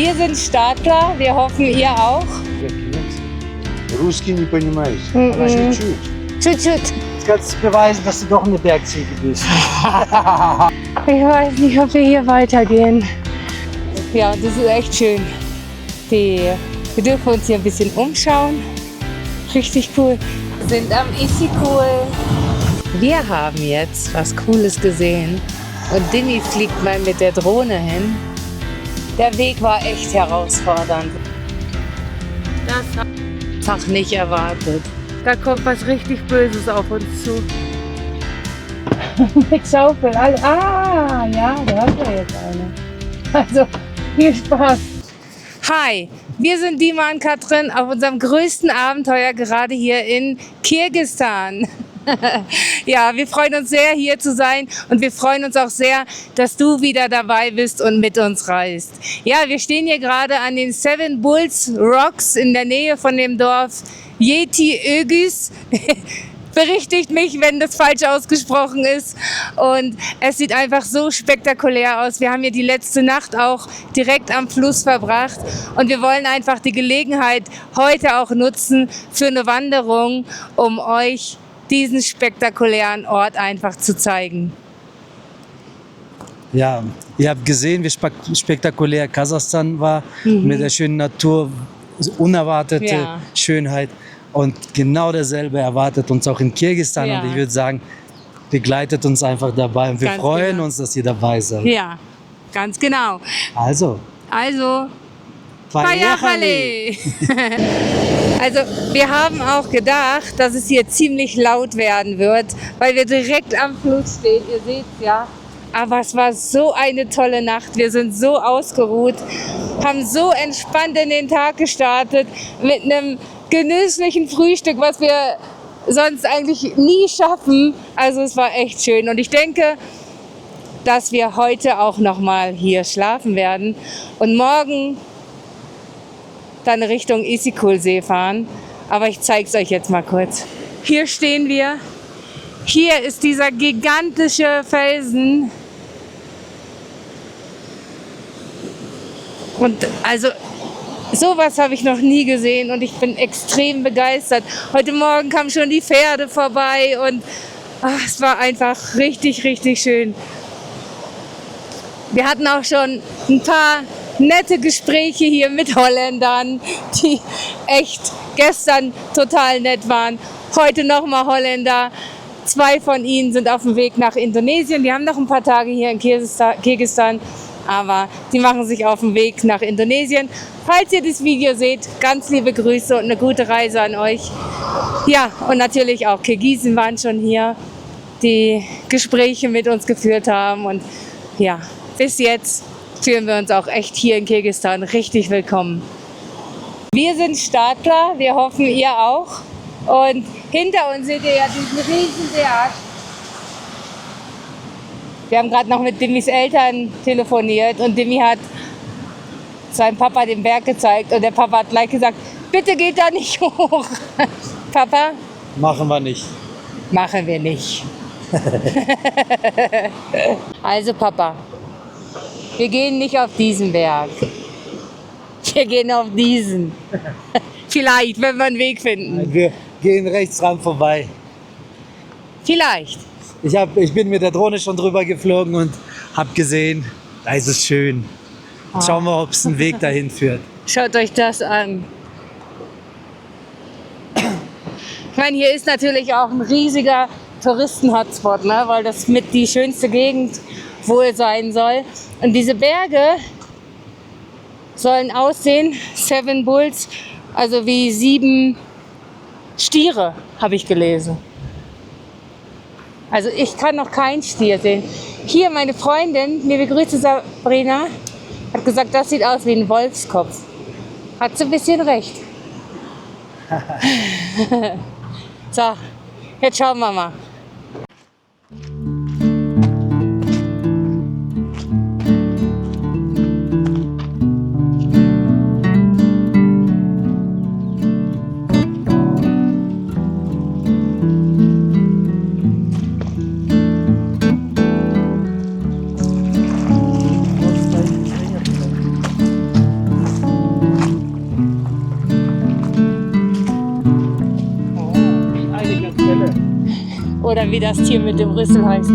Wir sind Startler, wir hoffen, ihr auch. Русский не понимаешь. Aber чуть-чуть. Чуть-чуть. Jetzt kannst du beweisen, dass du doch eine Bergziege bist. Ich weiß nicht, ob wir hier weitergehen. Ja, das ist echt schön. Wir dürfen uns hier ein bisschen umschauen. Richtig cool. Wir sind am Isikul. Wir haben jetzt was Cooles gesehen. Und Dimi fliegt mal mit der Drohne hin. Der Weg war echt herausfordernd. Das habe ich einfach nicht erwartet. Da kommt was richtig Böses auf uns zu. Mit Schaufel. Ah, ja, da haben wir jetzt eine. Also, viel Spaß. Hi, wir sind Dima und Katrin auf unserem größten Abenteuer gerade hier in Kirgisistan. Ja, wir freuen uns sehr, hier zu sein und wir freuen uns auch sehr, dass du wieder dabei bist und mit uns reist. Ja, wir stehen hier gerade an den Seven Bulls Rocks in der Nähe von dem Dorf Yeti Ögüs. Berichtigt mich, wenn das falsch ausgesprochen ist. Und es sieht einfach so spektakulär aus. Wir haben hier die letzte Nacht auch direkt am Fluss verbracht. Und wir wollen einfach die Gelegenheit heute auch nutzen für eine Wanderung, um euch diesen spektakulären Ort einfach zu zeigen. Ja, ihr habt gesehen, wie spektakulär Kasachstan war, mit der schönen Natur, unerwartete Schönheit. Und genau dasselbe erwartet uns auch in Kirgisistan. Ja. Und ich würde sagen, begleitet uns einfach dabei. Und wir Ganz freuen genau. uns, dass ihr dabei seid. Ja, ganz genau. Also, Bayachale! Also wir haben auch gedacht, dass es hier ziemlich laut werden wird, weil wir direkt am Fluss stehen. Ihr seht es ja. Aber es war so eine tolle Nacht. Wir sind so ausgeruht, haben so entspannt in den Tag gestartet mit einem genüsslichen Frühstück, was wir sonst eigentlich nie schaffen. Also es war echt schön. Und ich denke, dass wir heute auch noch mal hier schlafen werden und morgen dann Richtung Isikulsee fahren. Aber ich zeige es euch jetzt mal kurz. Hier stehen wir. Hier ist dieser gigantische Felsen. Und also sowas habe ich noch nie gesehen und ich bin extrem begeistert. Heute Morgen kamen schon die Pferde vorbei und es war einfach richtig, richtig schön. Wir hatten auch schon ein paar nette Gespräche hier mit Holländern, die echt gestern total nett waren. Heute nochmal Holländer. 2 von ihnen sind auf dem Weg nach Indonesien. Die haben noch ein paar Tage hier in Kirgisistan, aber die machen sich auf den Weg nach Indonesien. Falls ihr das Video seht, ganz liebe Grüße und eine gute Reise an euch. Ja, und natürlich auch Kirgisen waren schon hier, die Gespräche mit uns geführt haben. Und ja, bis jetzt fühlen wir uns auch echt hier in Kirgisistan richtig willkommen. Wir sind Startler, wir hoffen, ihr auch. Und hinter uns seht ihr ja diesen riesen Berg. Wir haben gerade noch mit Dimis Eltern telefoniert und Dimi hat seinem Papa den Berg gezeigt und der Papa hat gleich gesagt, bitte geht da nicht hoch. Papa? machen wir nicht. Machen wir nicht. Also Papa, wir gehen nicht auf diesen Berg. Wir gehen auf diesen. Vielleicht, wenn wir einen Weg finden. Wir gehen rechts ran vorbei. Vielleicht. Ich bin mit der Drohne schon drüber geflogen und habe gesehen, da ist es schön. Schauen wir, ob es einen Weg dahin führt. Schaut euch das an. Ich meine, hier ist natürlich auch ein riesiger Touristen-Hotspot, ne? Weil das mit die schönste Gegend wohl sein soll. Und diese Berge sollen aussehen, 7 Bulls, also wie 7 Stiere, habe ich gelesen. Also ich kann noch keinen Stier sehen. Hier meine Freundin, liebe Grüße Sabrina, hat gesagt, das sieht aus wie ein Wolfskopf. Hat sie ein bisschen recht. So, jetzt schauen wir mal. Oder wie das Tier mit dem Rüssel heißt.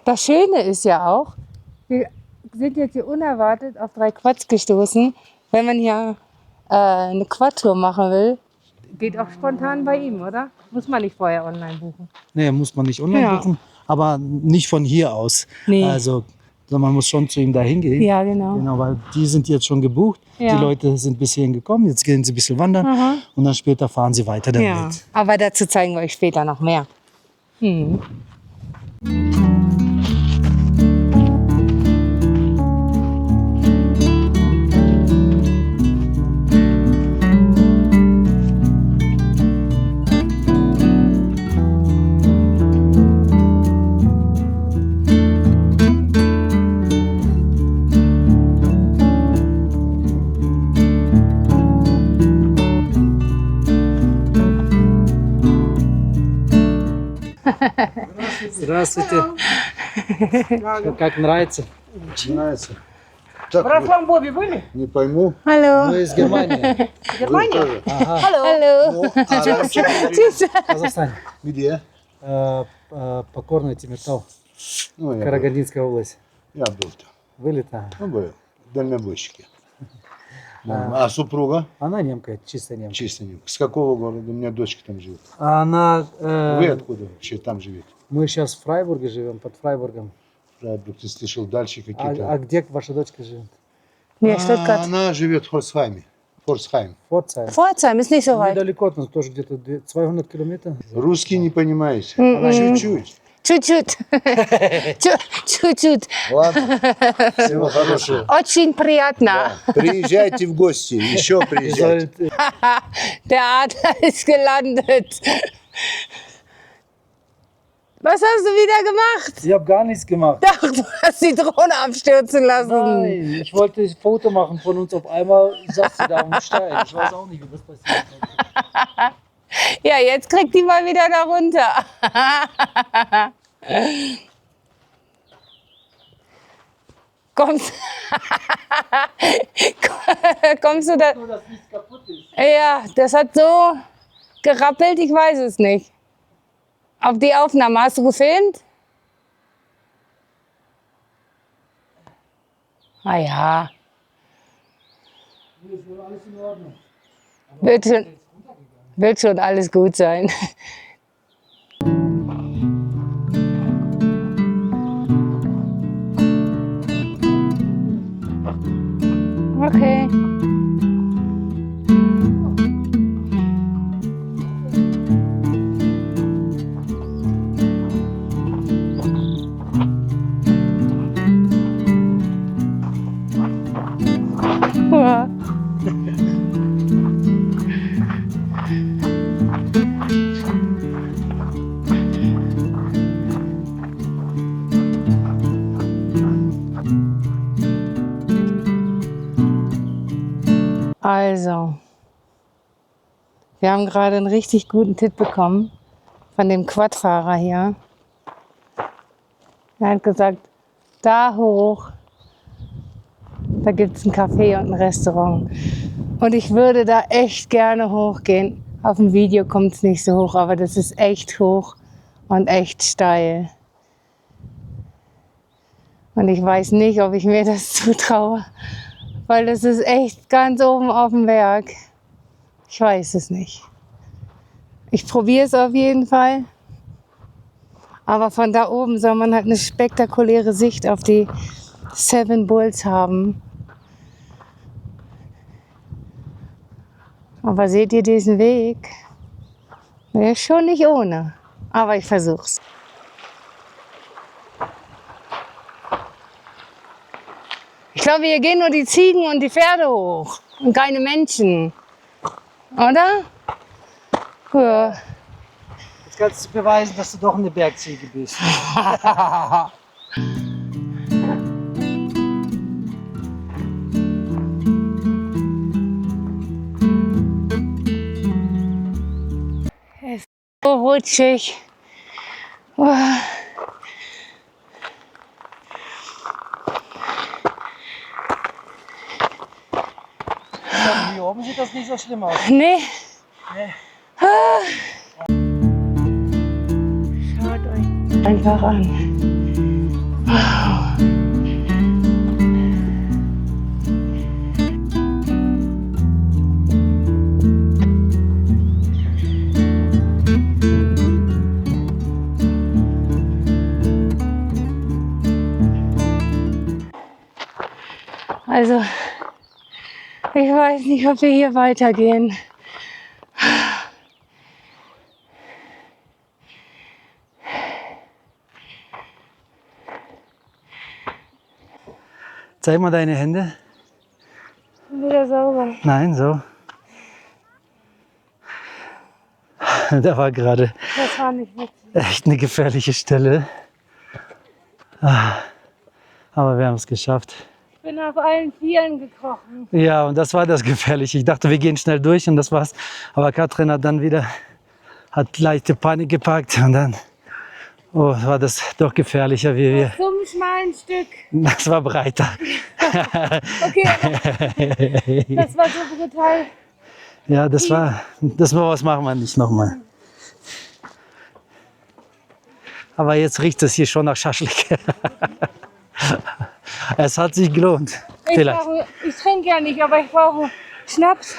Das Schöne ist ja auch, wir sind jetzt hier unerwartet auf 3 Quads gestoßen. Wenn man hier eine Quad-Tour machen will, geht auch spontan bei ihm, oder? Muss man nicht vorher online buchen. Nee, muss man nicht online buchen, aber nicht von hier aus. Nee. Also man muss schon zu ihm da hingehen. Ja, genau. Genau, weil die sind jetzt schon gebucht. Ja. Die Leute sind bis hierhin gekommen, jetzt gehen sie ein bisschen wandern und dann später fahren sie weiter damit. Ja, aber dazu zeigen wir euch später noch mehr. Hm. Здравствуйте. Как нравится? Нравится. Так, В Рафламбове были? не пойму. Hallo. Мы из Германии. Германия? Hallo. Ну, а Россия Tschüss. Казахстан. где? Покорный Темиртау. Ну, я Карагандинская область. был там. Были там? Ну, был. Дальнобойщики. А супруга? Она немка, чистая немка. Чисто не. С какого города? У меня дочка там живет. Она... Вы откуда вообще там живете? Мы сейчас в Фрайбурге живем, под Фрайбургом. Фрайбург, ты слышал, дальше какие-то. А где ваша дочка живет? Nee, Stuttgart. Она живет в Форсхайме. Форсхайм. Форцайм. Pforzheim ist nicht so weit. Недалеко от нас, тоже где-то 200 километров. Русский не понимаете? Чуть-чуть. Чуть-чуть. Чуть-чуть. Ладно. Всего хорошего. Очень приятно. Приезжайте в гости. Еще приезжайте. Der Adler ist gelandet. Was hast du wieder gemacht? Ich habe gar nichts gemacht. Doch, du hast die Drohne abstürzen lassen. Nein, ich wollte ein Foto machen von uns. Auf einmal saß sie da am Stein. Ich weiß auch nicht, wie das passiert ist. Ja, jetzt kriegt die mal wieder da runter. Kommst, kommst du da? Nur, dass nichts kaputt ist. Ja, das hat so gerappelt, ich weiß es nicht. Auf die Aufnahme hast du gefilmt? Ah ja. Ist wohl alles in Ordnung. Wird schon alles gut sein. Okay. Ja. Also, wir haben gerade einen richtig guten Tipp bekommen von dem Quadfahrer hier. Er hat gesagt, da hoch, da gibt es ein Café und ein Restaurant. Und ich würde da echt gerne hochgehen. Auf dem Video kommt es nicht so hoch, aber das ist echt hoch und echt steil. Und ich weiß nicht, ob ich mir das zutraue, weil es ist echt ganz oben auf dem Berg. Ich weiß es nicht. Ich probiere es auf jeden Fall. Aber von da oben soll man halt eine spektakuläre Sicht auf die Seven Bulls haben. Aber seht ihr diesen Weg? Der ist schon nicht ohne. Aber ich versuch's. Ich glaube, hier gehen nur die Ziegen und die Pferde hoch. Und keine Menschen. Oder? Ja. Jetzt kannst du beweisen, dass du doch eine Bergziege bist. Es ist so rutschig. Oh. Hier oben sieht das nicht so schlimm aus. Nee. Nee. Schaut euch einfach an. Also, ich weiß nicht, ob wir hier weitergehen. Zeig mal deine Hände. Wieder sauber. Nein, so. Da war gerade Das war nicht witzig. echt eine gefährliche Stelle. Aber wir haben es geschafft. Ich bin auf allen Vieren gekrochen. Ja, und das war das Gefährliche. Ich dachte, wir gehen schnell durch und das war's. Aber Katrin hat dann wieder, hat leichte Panik gepackt und dann war das doch gefährlicher wie wir. So ein schmalen Stück. Das war breiter. Okay, aber das war so brutal. Ja, das war was machen wir nicht nochmal. Aber jetzt riecht es hier schon nach Schaschlik. Es hat sich gelohnt. Vielleicht. Ich trinke ja nicht, aber ich brauche Schnaps.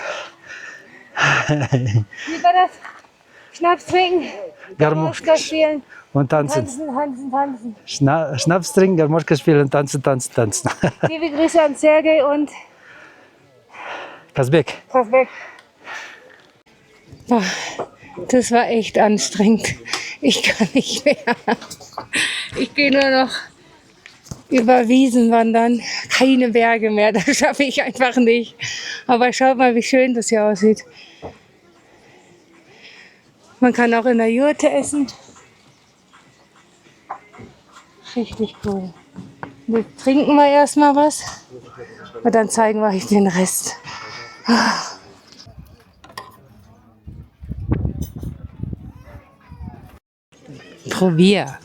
Wie war das? Schnaps trinken, Garmoschka spielen, und tanzen. Tanzen. Schnaps trinken, Garmoschka spielen und tanzen. Liebe Grüße an Sergej und Kasbek. Boah, das war echt anstrengend. Ich kann nicht mehr. Ich gehe nur noch über Wiesen wandern. Keine Berge mehr, das schaffe ich einfach nicht. Aber schaut mal, wie schön das hier aussieht. Man kann auch in der Jurte essen. Richtig cool. Jetzt trinken wir erstmal was und dann zeigen wir euch den Rest. Probier.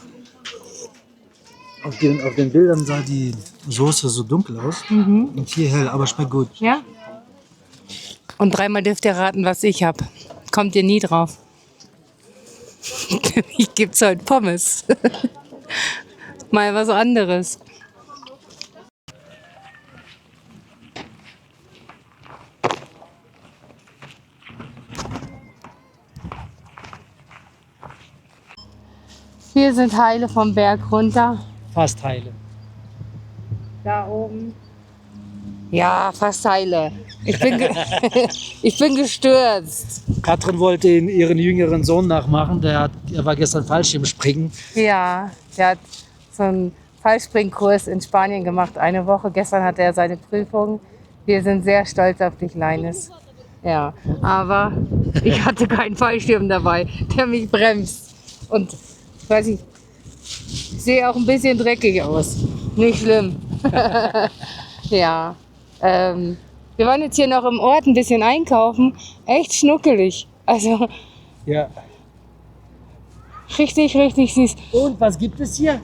Auf den Bildern sah die Soße so dunkel aus und hier hell, aber schmeckt gut. Ja? Und dreimal dürft ihr raten, was ich habe. Kommt ihr nie drauf. Ich gibt's heute Pommes. Mal was anderes. Wir sind heile vom Berg runter. Fast heile. Da oben. Ja, fast heile. Ich bin gestürzt. Katrin wollte ihren jüngeren Sohn nachmachen. Er war gestern Fallschirmspringen. Ja, der hat so einen Fallspringkurs in Spanien gemacht, eine Woche. Gestern hatte er seine Prüfung. Wir sind sehr stolz auf dich, Kleines. Ja, aber ich hatte keinen Fallschirm dabei, der mich bremst. Und weiß ich sehe auch ein bisschen dreckig aus. Nicht schlimm. Ja. Wir waren jetzt hier noch im Ort ein bisschen einkaufen. Echt schnuckelig. Also Ja. richtig, richtig süß. Und was gibt es hier?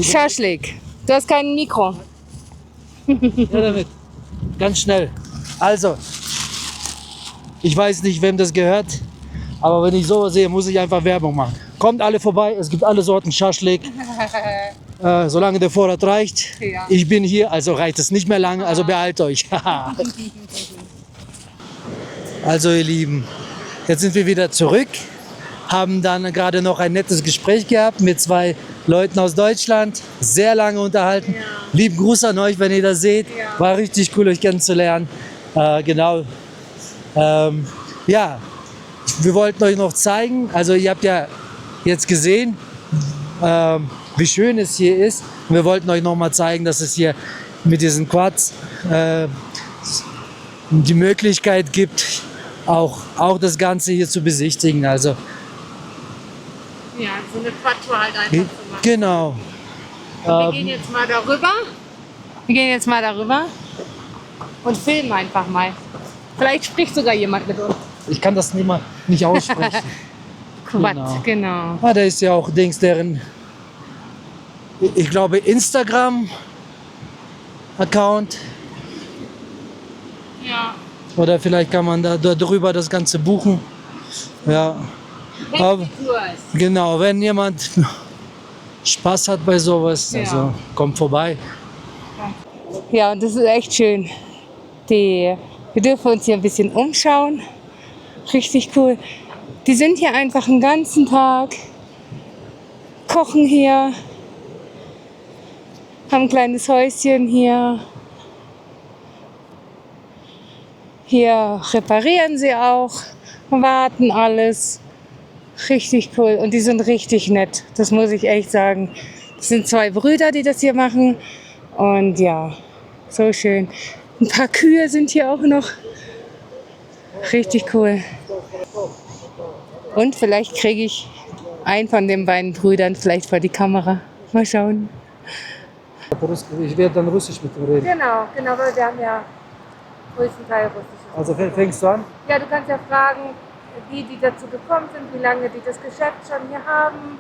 Schaschlik. Du hast kein Mikro. Ja, damit. Ganz schnell. Also, ich weiß nicht, wem das gehört, aber wenn ich sowas sehe, muss ich einfach Werbung machen. kommt alle vorbei, es gibt alle Sorten Schaschlik. Solange der Vorrat reicht. Ja. Ich bin hier, also reicht es nicht mehr lange, also beeilt euch. Also ihr Lieben, jetzt sind wir wieder zurück, haben dann gerade noch ein nettes Gespräch gehabt mit 2 Leuten aus Deutschland, sehr lange unterhalten. Ja. Lieben Gruß an euch, wenn ihr das seht, Ja. war richtig cool, euch kennenzulernen. Genau. Ja, wir wollten euch noch zeigen, also ihr habt ja jetzt gesehen, wie schön es hier ist. Und wir wollten euch noch mal zeigen, dass es hier mit diesen Quads die Möglichkeit gibt, auch das Ganze hier zu besichtigen. Also Ja, so eine Quad-Tour halt einfach zu machen. genau. Wir gehen jetzt mal darüber. Wir gehen jetzt mal darüber und filmen einfach mal. Vielleicht spricht sogar jemand mit uns. Ich kann das nicht aussprechen. Quad, Genau. genau. Da ist ja auch deren, ich glaube, Instagram-Account. Ja. Oder vielleicht kann man da drüber das Ganze buchen. Ja. Aber, genau, wenn jemand Spaß hat bei sowas, Ja. also kommt vorbei. Ja, und das ist echt schön. Wir dürfen uns hier ein bisschen umschauen. Richtig cool. Die sind hier einfach den ganzen Tag, kochen hier, haben ein kleines Häuschen hier. Hier reparieren sie auch, warten alles. Richtig cool und die sind richtig nett, das muss ich echt sagen. Das sind 2 Brüder, die das hier machen und ja, so schön. Ein paar Kühe sind hier auch noch. Richtig cool. Und vielleicht kriege ich einen von den beiden Brüdern vielleicht vor die Kamera. Mal schauen. Ich werde dann Russisch mit ihm reden. Genau, weil wir haben ja größtenteils Russisch. Also fängst du an? Ja, du kannst ja fragen, wie die dazu gekommen sind, wie lange die das Geschäft schon hier haben,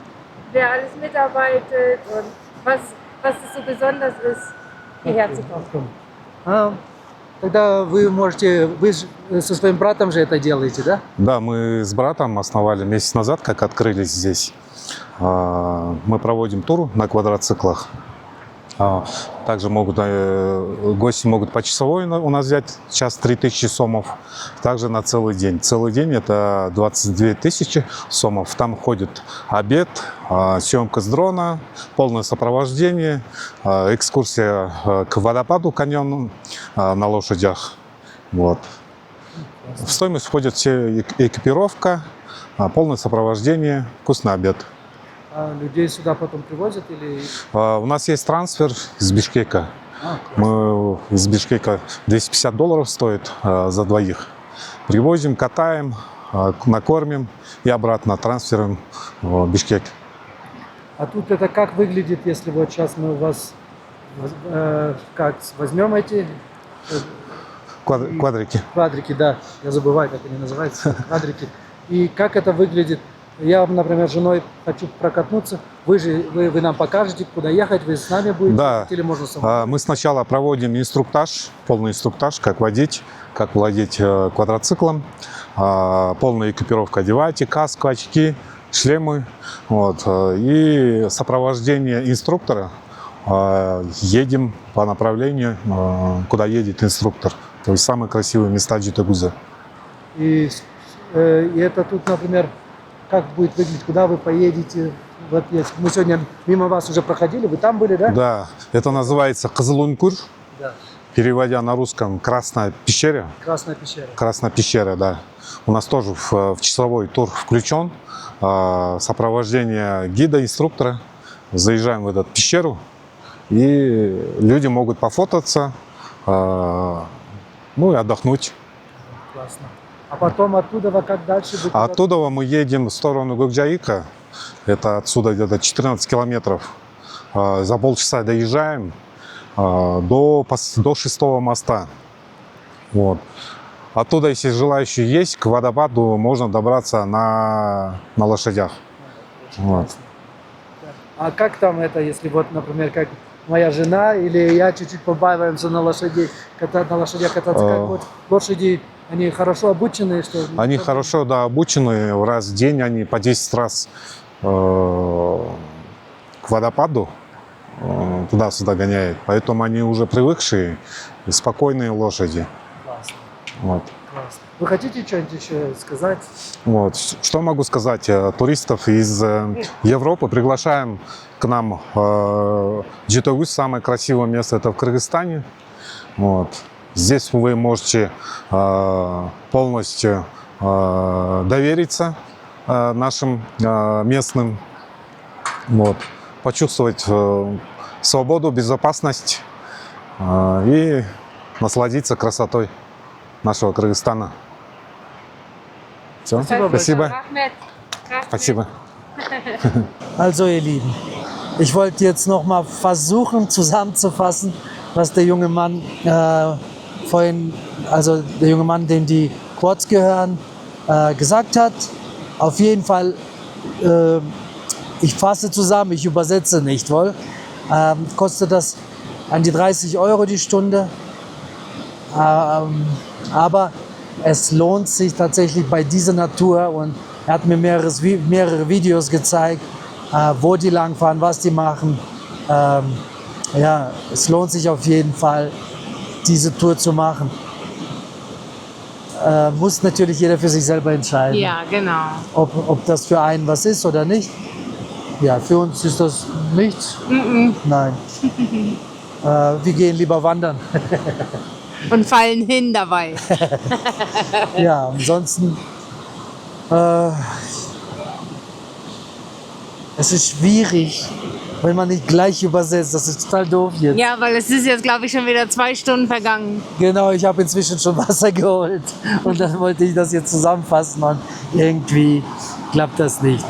wer alles mitarbeitet und was es so besonders ist, hierher zu kommen. Тогда вы со своим братом же это делаете, да? Да, мы с братом основали месяц назад, как открылись здесь. Мы проводим тур на квадроциклах. Также гости могут почасовой у нас взять, час 3000 сомов, также на целый день. Целый день это 22 000 сомов. Там входит обед, съемка с дрона, полное сопровождение, экскурсия к водопаду каньону на лошадях. Вот. В стоимость входит все экипировка, полное сопровождение, вкусный обед. А людей сюда потом привозят или... У нас есть трансфер из Бишкека. Мы из Бишкека $250 стоит за двоих. Привозим, катаем, накормим и обратно трансфером в Бишкек. А тут это как выглядит, если вот сейчас мы у вас как возьмем эти Квадрики. квадрики, да, я забываю, как они называются, квадрики. И как это выглядит? Я, например, с женой хочу прокатнуться. Вы нам покажете, куда ехать, вы с нами будете? Да. Или можно самому? Мы сначала проводим инструктаж, полный инструктаж, как водить, как владеть квадроциклом. Полная экипировка одевайте, каску, очки, шлемы. Вот. И сопровождение инструктора. Едем по направлению, куда едет инструктор. То есть самые красивые места Джитагуза. И это тут, например, как будет выглядеть, куда вы поедете? Вот мы сегодня мимо вас уже проходили, вы там были, да? Да, это называется Кызылункур, Да. переводя на русском «Красная пещера». Красная пещера. Красная пещера, да. У нас тоже в часовой тур включен. Сопровождение гида, инструктора. Заезжаем в эту пещеру, и люди могут пофотаться, ну и отдохнуть. Классно. А потом оттуда как дальше? А оттуда мы едем в сторону Гокджаика. Это отсюда где-то 14 километров. За полчаса доезжаем до 6-го моста. Вот. Оттуда, если желающие есть, к водопаду можно добраться на лошадях. Вот. А как там это, если вот, например, как моя жена или я чуть-чуть побаиваемся на лошадях кататься, как вот лошади, они хорошо обученные? Что... Они хорошо, да, обучены. Раз в день они по 10 раз к водопаду, туда-сюда гоняет. Поэтому они уже привыкшие и спокойные лошади. Классно, Вот. классно. Вы хотите что-нибудь еще сказать? Вот. Что могу сказать? Туристов из Европы приглашаем к нам в Житомир. Самое красивое место это в Кыргызстане. Вот. Здесь вы можете полностью довериться нашим местным, вот. Почувствовать свободу, безопасность и насладиться красотой нашего Кыргызстана. Все, спасибо. Spasibo. Also ihr Lieben, ich wollte jetzt noch mal versuchen zusammenzufassen, was der junge Mann vorhin, also der junge Mann, dem die Quads gehören, gesagt hat. Auf jeden Fall, ich fasse zusammen, ich übersetze nicht, wohl. Kostet das an die 30 € die Stunde. Aber es lohnt sich tatsächlich bei dieser Natur und er hat mir mehrere Videos gezeigt, wo die langfahren, was die machen. Ja, es lohnt sich auf jeden Fall, diese Tour zu machen. Muss natürlich jeder für sich selber entscheiden, Ja, genau. ob das für einen was ist oder nicht. Ja, für uns ist das nichts. Nein. Wir gehen lieber wandern. Und fallen hin dabei. Ja, ansonsten, es ist schwierig, wenn man nicht gleich übersetzt. Das ist total doof jetzt. Ja, weil es ist jetzt, glaube ich, schon wieder 2 Stunden vergangen. Genau, ich habe inzwischen schon Wasser geholt und dann wollte ich das jetzt zusammenfassen und irgendwie klappt das nicht.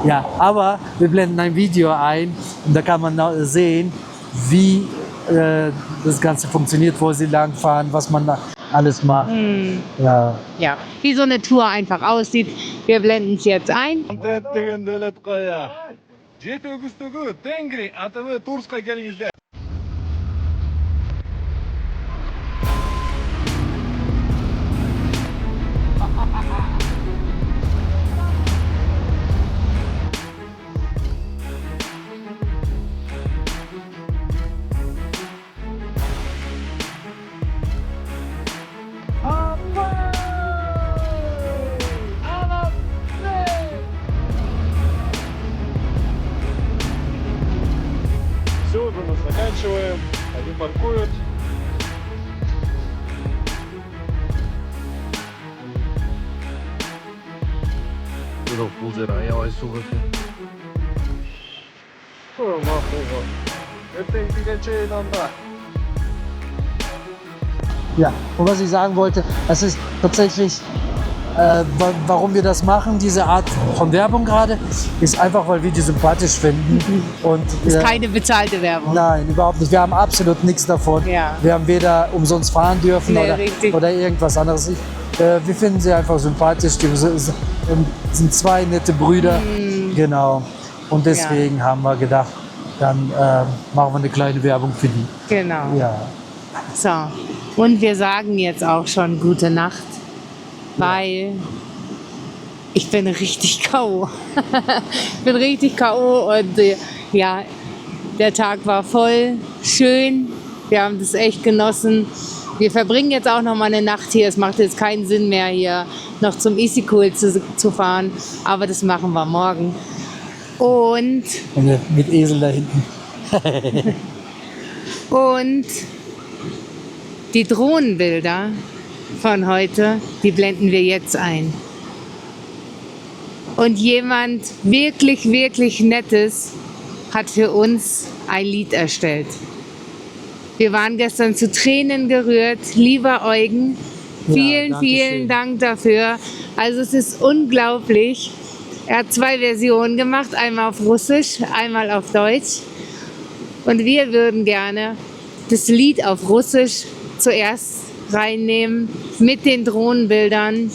Ja, aber wir blenden ein Video ein und da kann man sehen, wie das Ganze funktioniert, wo sie langfahren, was man da alles macht. Ja. Ja, wie so eine Tour einfach aussieht. Wir blenden es jetzt ein. Все, мы заканчиваем. Они паркуют. Yok Bulzera yavaş su bakın. Tamam baba. Hep geçeyin anda. Ja, und was ich sagen wollte, das ist tatsächlich, warum wir das machen, diese Art von Werbung gerade, ist einfach, weil wir die sympathisch finden. Und, Ist keine bezahlte Werbung. nein, überhaupt nicht. Wir haben absolut nichts davon. Ja. Wir haben weder umsonst fahren dürfen Nee, richtig. oder irgendwas anderes. Wir finden sie einfach sympathisch. Die sind 2 nette Brüder. Genau. Und deswegen haben wir gedacht, dann machen wir eine kleine Werbung für die. Genau. Ja. So. Und wir sagen jetzt auch schon gute Nacht, weil ich bin richtig K.O. Ich bin richtig K.O. und ja, der Tag war voll, schön. Wir haben das echt genossen. Wir verbringen jetzt auch noch mal eine Nacht hier. Es macht jetzt keinen Sinn mehr, hier noch zum Isikul zu fahren. Aber das machen wir morgen. Und Mit Esel da hinten. Und die Drohnenbilder von heute, die blenden wir jetzt ein. Und jemand wirklich, wirklich Nettes hat für uns ein Lied erstellt. Wir waren gestern zu Tränen gerührt. Lieber Eugen, vielen, danke vielen schön. Dank dafür. Also es ist unglaublich. Er hat 2 Versionen gemacht, einmal auf Russisch, einmal auf Deutsch. Und wir würden gerne das Lied auf Russisch zuerst reinnehmen mit den Drohnenbildern.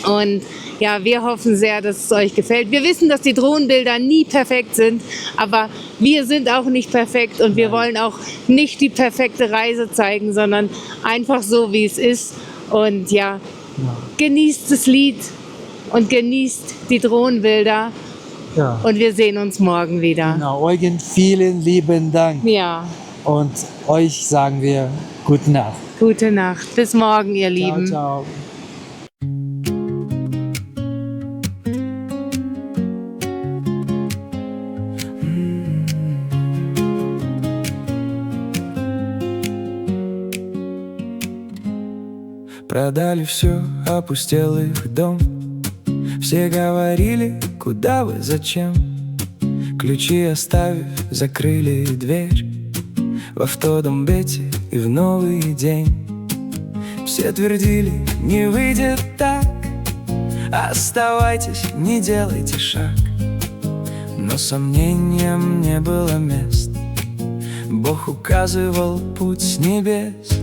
Und ja, wir hoffen sehr, dass es euch gefällt. Wir wissen, dass die Drohnenbilder nie perfekt sind, aber wir sind auch nicht perfekt und wir wollen auch nicht die perfekte Reise zeigen, sondern einfach so, wie es ist. Und ja, genießt das Lied und genießt die Drohnenbilder Ja. Und wir sehen uns morgen wieder. Genau, Eugen, vielen lieben Dank. Ja, Und euch sagen wir gute Nacht. gute Nacht. Bis morgen, ihr Lieben. Ciao, ciao. Продали все, опустел их дом. Все говорили, куда вы, зачем? Ключи оставив, закрыли дверь в автодомбете и в новый день. Все твердили, не выйдет так. Оставайтесь, не делайте шаг. Но сомнениям не было мест. Бог указывал путь с небес.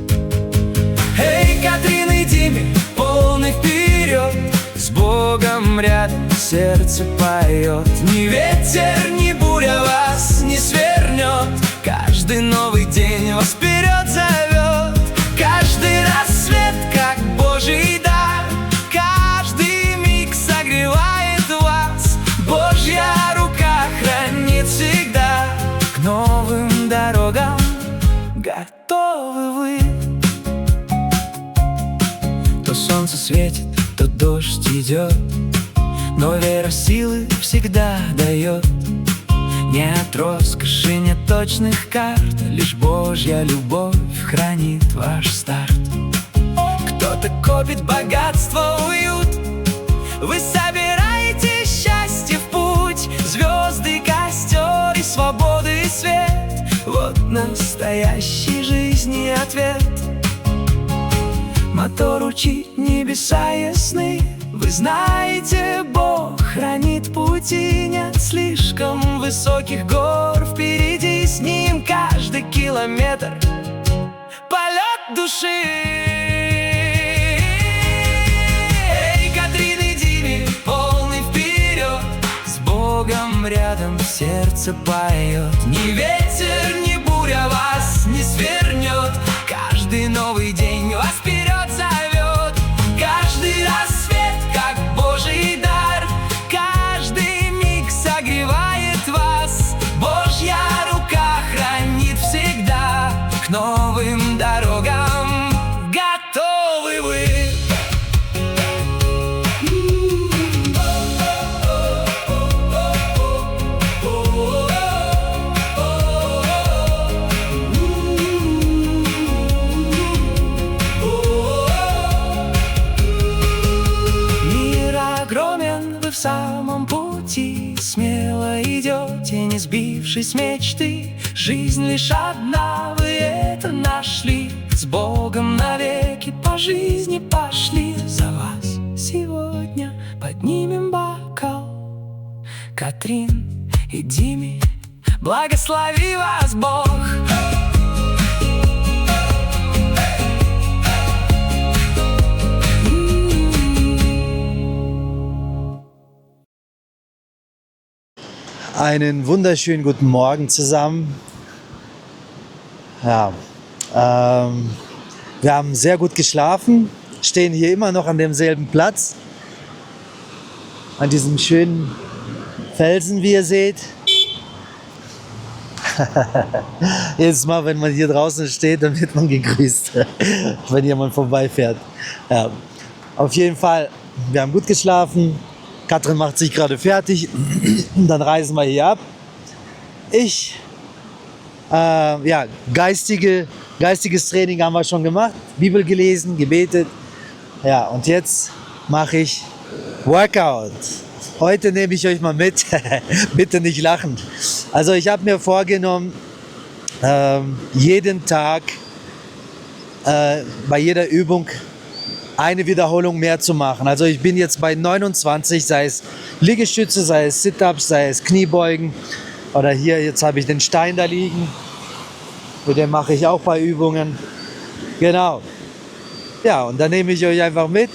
Эй, Катрин и Диме, полный вперед! С Богом рядом сердце поет. Ни ветер, ни буря вас не свернет. Каждый новый день вас вперед зовет. Каждый рассвет, как Божий дар. Каждый миг согревает вас. Божья рука хранит всегда. К новым дорогам готовы вы. То солнце светит, то дождь идет, но вера силы всегда дает. Нет роскоши, нет точных карт, лишь Божья любовь хранит ваш старт. Кто-то копит богатство, уют. Вы собираете счастье в путь. Звезды, костер и свободы свет. Вот настоящей жизни ответ. Мотор учит небеса ясны. Вы знаете, Бог хранит пути. Нет слишком высоких гор впереди. С Ним каждый километр полет души. Эй, Катрин и Диме, полный вперед. С Богом рядом сердце поет. Ни ветер, ни буря вас не свернет. Каждый новый день вас вперед зовет. Каждый рассвет, как Божий дар. Каждый миг согревает вас. Божья рука хранит всегда. К новым дорогам готовы вы. В самом пути смело идете, не сбившись с мечты. Жизнь лишь одна, вы это нашли. С Богом навеки по жизни пошли. За вас сегодня поднимем бокал. Катрин и Диме, благослови вас Бог. Einen wunderschönen guten Morgen zusammen. Ja, wir haben sehr gut geschlafen, stehen hier immer noch an demselben Platz, an diesem schönen Felsen, wie ihr seht. Jedes Mal, wenn man hier draußen steht, dann wird man gegrüßt, wenn jemand vorbeifährt. Ja, auf jeden Fall, wir haben gut geschlafen. Katrin macht sich gerade fertig, dann reisen wir hier ab. Geistiges Training haben wir schon gemacht, Bibel gelesen, gebetet. Ja, und jetzt mache ich Workout. Heute nehme ich euch mal mit, bitte nicht lachen. Also ich habe mir vorgenommen, jeden Tag bei jeder Übung eine Wiederholung mehr zu machen. Also ich bin jetzt bei 29, sei es Liegestütze, sei es Sit-Ups, sei es Kniebeugen. Oder hier, jetzt habe ich den Stein da liegen. Mit dem mache ich auch bei Übungen. Genau. Ja, und dann nehme ich euch einfach mit.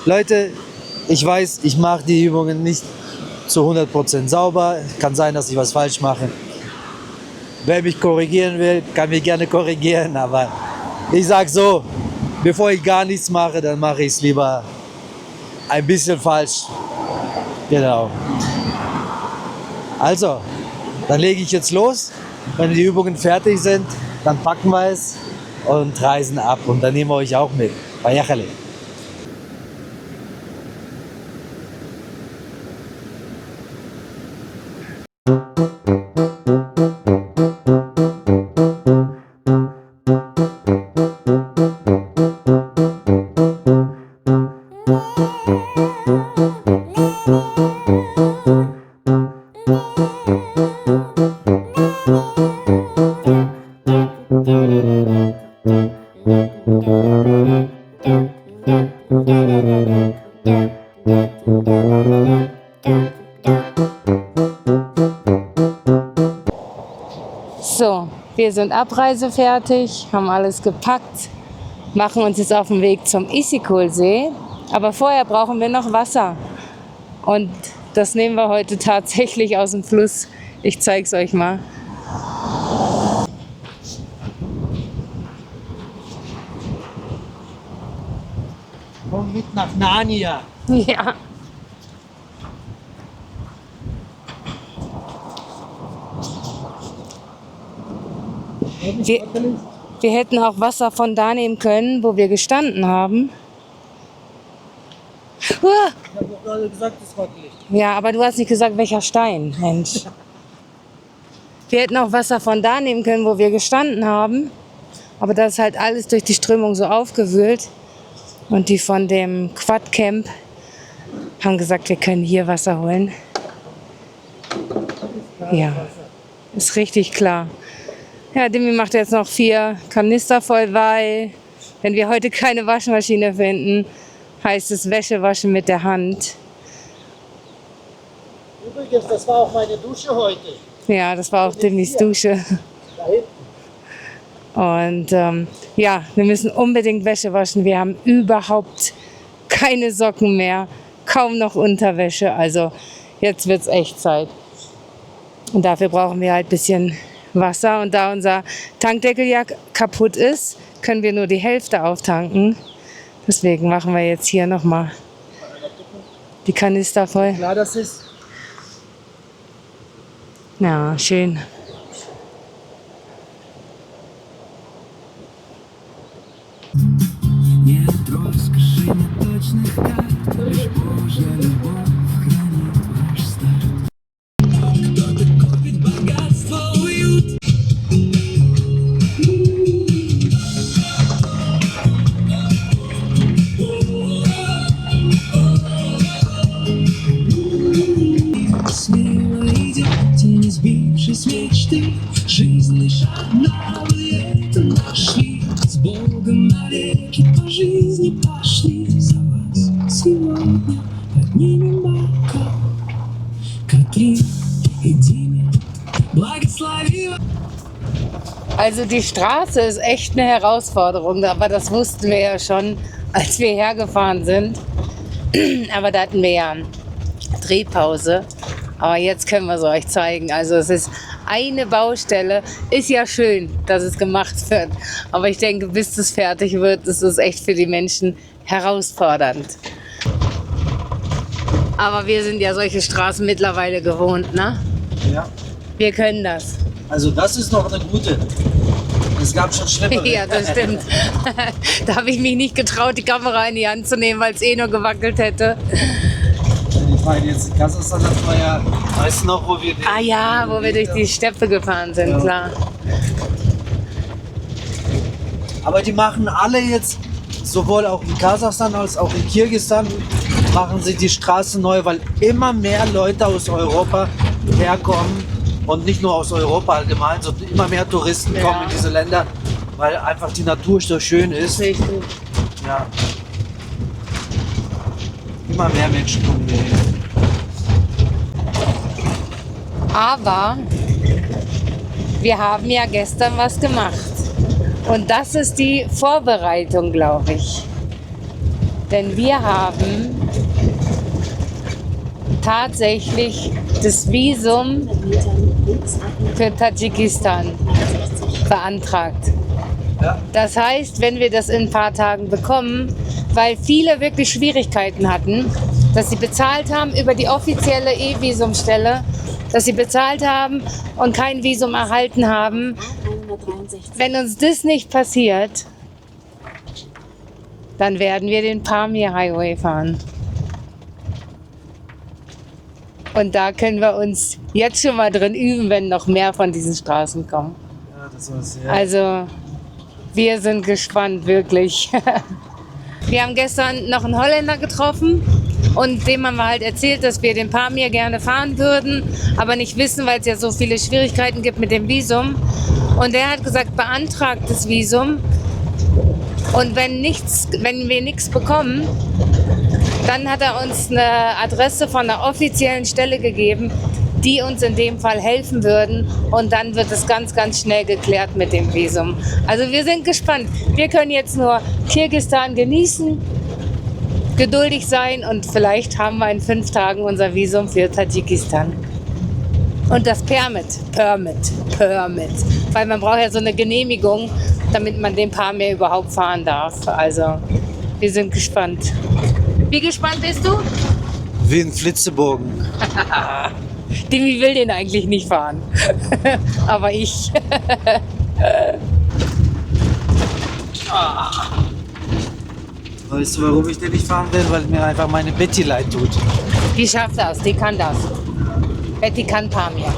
Leute, ich weiß, ich mache die Übungen nicht zu 100% sauber. Kann sein, dass ich was falsch mache. Wer mich korrigieren will, kann mich gerne korrigieren. Aber ich sage so, bevor ich gar nichts mache, dann mache ich es lieber ein bisschen falsch. Genau. Also, dann lege ich jetzt los. Wenn die Übungen fertig sind, dann packen wir es und reisen ab. Und dann nehmen wir euch auch mit. Bayachale. So, wir sind abreisefertig, haben alles gepackt, machen uns jetzt auf den Weg zum Issyk-Kul-See. Aber vorher brauchen wir noch Wasser. Und das nehmen wir heute tatsächlich aus dem Fluss. Ich zeige es euch mal. Komm mit nach Narnia. Ja. Wir hätten auch Wasser von da nehmen können, wo wir gestanden haben. Ich habe doch gerade gesagt, es ist wackelig. Ja, aber du hast nicht gesagt, welcher Stein, Mensch. Wir hätten auch Wasser von da nehmen können, wo wir gestanden haben. Aber das ist halt alles durch die Strömung so aufgewühlt. Und die von dem Quad-Camp haben gesagt, wir können hier Wasser holen. Ja, ist richtig klar. Ja, Dimi macht jetzt noch 4 Kanister voll, weil wenn wir heute keine Waschmaschine finden, heißt es Wäsche waschen mit der Hand. Übrigens, das war auch meine Dusche heute. Ja, das war auch Dimis Dusche. Da hinten. Und ja, wir müssen unbedingt Wäsche waschen. Wir haben überhaupt keine Socken mehr, kaum noch Unterwäsche. Also jetzt wird es echt Zeit. Und dafür brauchen wir halt ein bisschen Wasser. Und da unser Tankdeckel ja kaputt ist, können wir nur die Hälfte auftanken. Deswegen machen wir jetzt hier nochmal die Kanister voll. Klar, das ist. Ja, schön. Нет роскоши, нет точных карт, лишь Божья любовь хранит ваш старт. Кто-то копит богатство, уют. Смело идете, не сбившись мечты, жизнь лишь одна, вы это нашли. С Богом навеки по жизни пошли. За вас сегодня поднимем бокал. Катрин и Диме, благослови вас. Also die Straße ist echt eine Herausforderung, aber das wussten wir ja schon, als wir hergefahren sind. Aber da hatten wir ja Drehpause. Aber jetzt können wir es euch zeigen. Also es ist eine Baustelle. Ist ja schön, dass es gemacht wird. Aber ich denke, bis es fertig wird, ist es echt für die Menschen herausfordernd. Aber wir sind ja solche Straßen mittlerweile gewohnt, ne? Ja. Wir können das. Also das ist noch eine gute. Es gab schon schlimmere. Ja, das stimmt. Da habe ich mich nicht getraut, die Kamera in die Hand zu nehmen, weil es eh nur gewackelt hätte. Ich meine, jetzt in Kasachstan hatten wir ja, weißt du noch, wo wir... Ah ja, wo wir durch die Steppe gefahren sind, klar. Aber die machen alle jetzt, sowohl auch in Kasachstan als auch in Kirgisistan, machen sie die Straße neu, weil immer mehr Leute aus Europa herkommen und nicht nur aus Europa allgemein, sondern immer mehr Touristen kommen in diese Länder, weil einfach die Natur so schön ist. Richtig. Ja. Immer mehr Menschen kommen hierher. Aber wir haben ja gestern was gemacht. Und das ist die Vorbereitung, glaube ich. Denn wir haben tatsächlich das Visum für Tadschikistan beantragt. Ja. Das heißt, wenn wir das in ein paar Tagen bekommen, weil viele wirklich Schwierigkeiten hatten, dass sie bezahlt haben über die offizielle E-Visumstelle, dass sie bezahlt haben und kein Visum erhalten haben. Wenn uns das nicht passiert, dann werden wir den Pamir Highway fahren. Und da können wir uns jetzt schon mal drin üben, wenn noch mehr von diesen Straßen kommen. Ja, das war's, ja. Also, wir sind gespannt, wirklich. Wir haben gestern noch einen Holländer getroffen und dem haben wir halt erzählt, dass wir den Pamir gerne fahren würden, aber nicht wissen, weil es ja so viele Schwierigkeiten gibt mit dem Visum. Und der hat gesagt, beantragt das Visum und wenn wir nichts bekommen, dann hat er uns eine Adresse von einer offiziellen Stelle gegeben, die uns in dem Fall helfen würden. Und dann wird es ganz, ganz schnell geklärt mit dem Visum. Also wir sind gespannt. Wir können jetzt nur Kirgisistan genießen, geduldig sein und vielleicht haben wir in 5 Tagen unser Visum für Tadschikistan. Und das Permit. Weil man braucht ja so eine Genehmigung, damit man den Pamir überhaupt fahren darf. Also wir sind gespannt. Wie gespannt bist du? Wie ein Flitzebogen. Demi will den eigentlich nicht fahren. Aber ich. Weißt du, warum ich den nicht fahren will? Weil mir einfach meine Betty leid tut. Die schafft das, die kann das. Betty kann Pamir.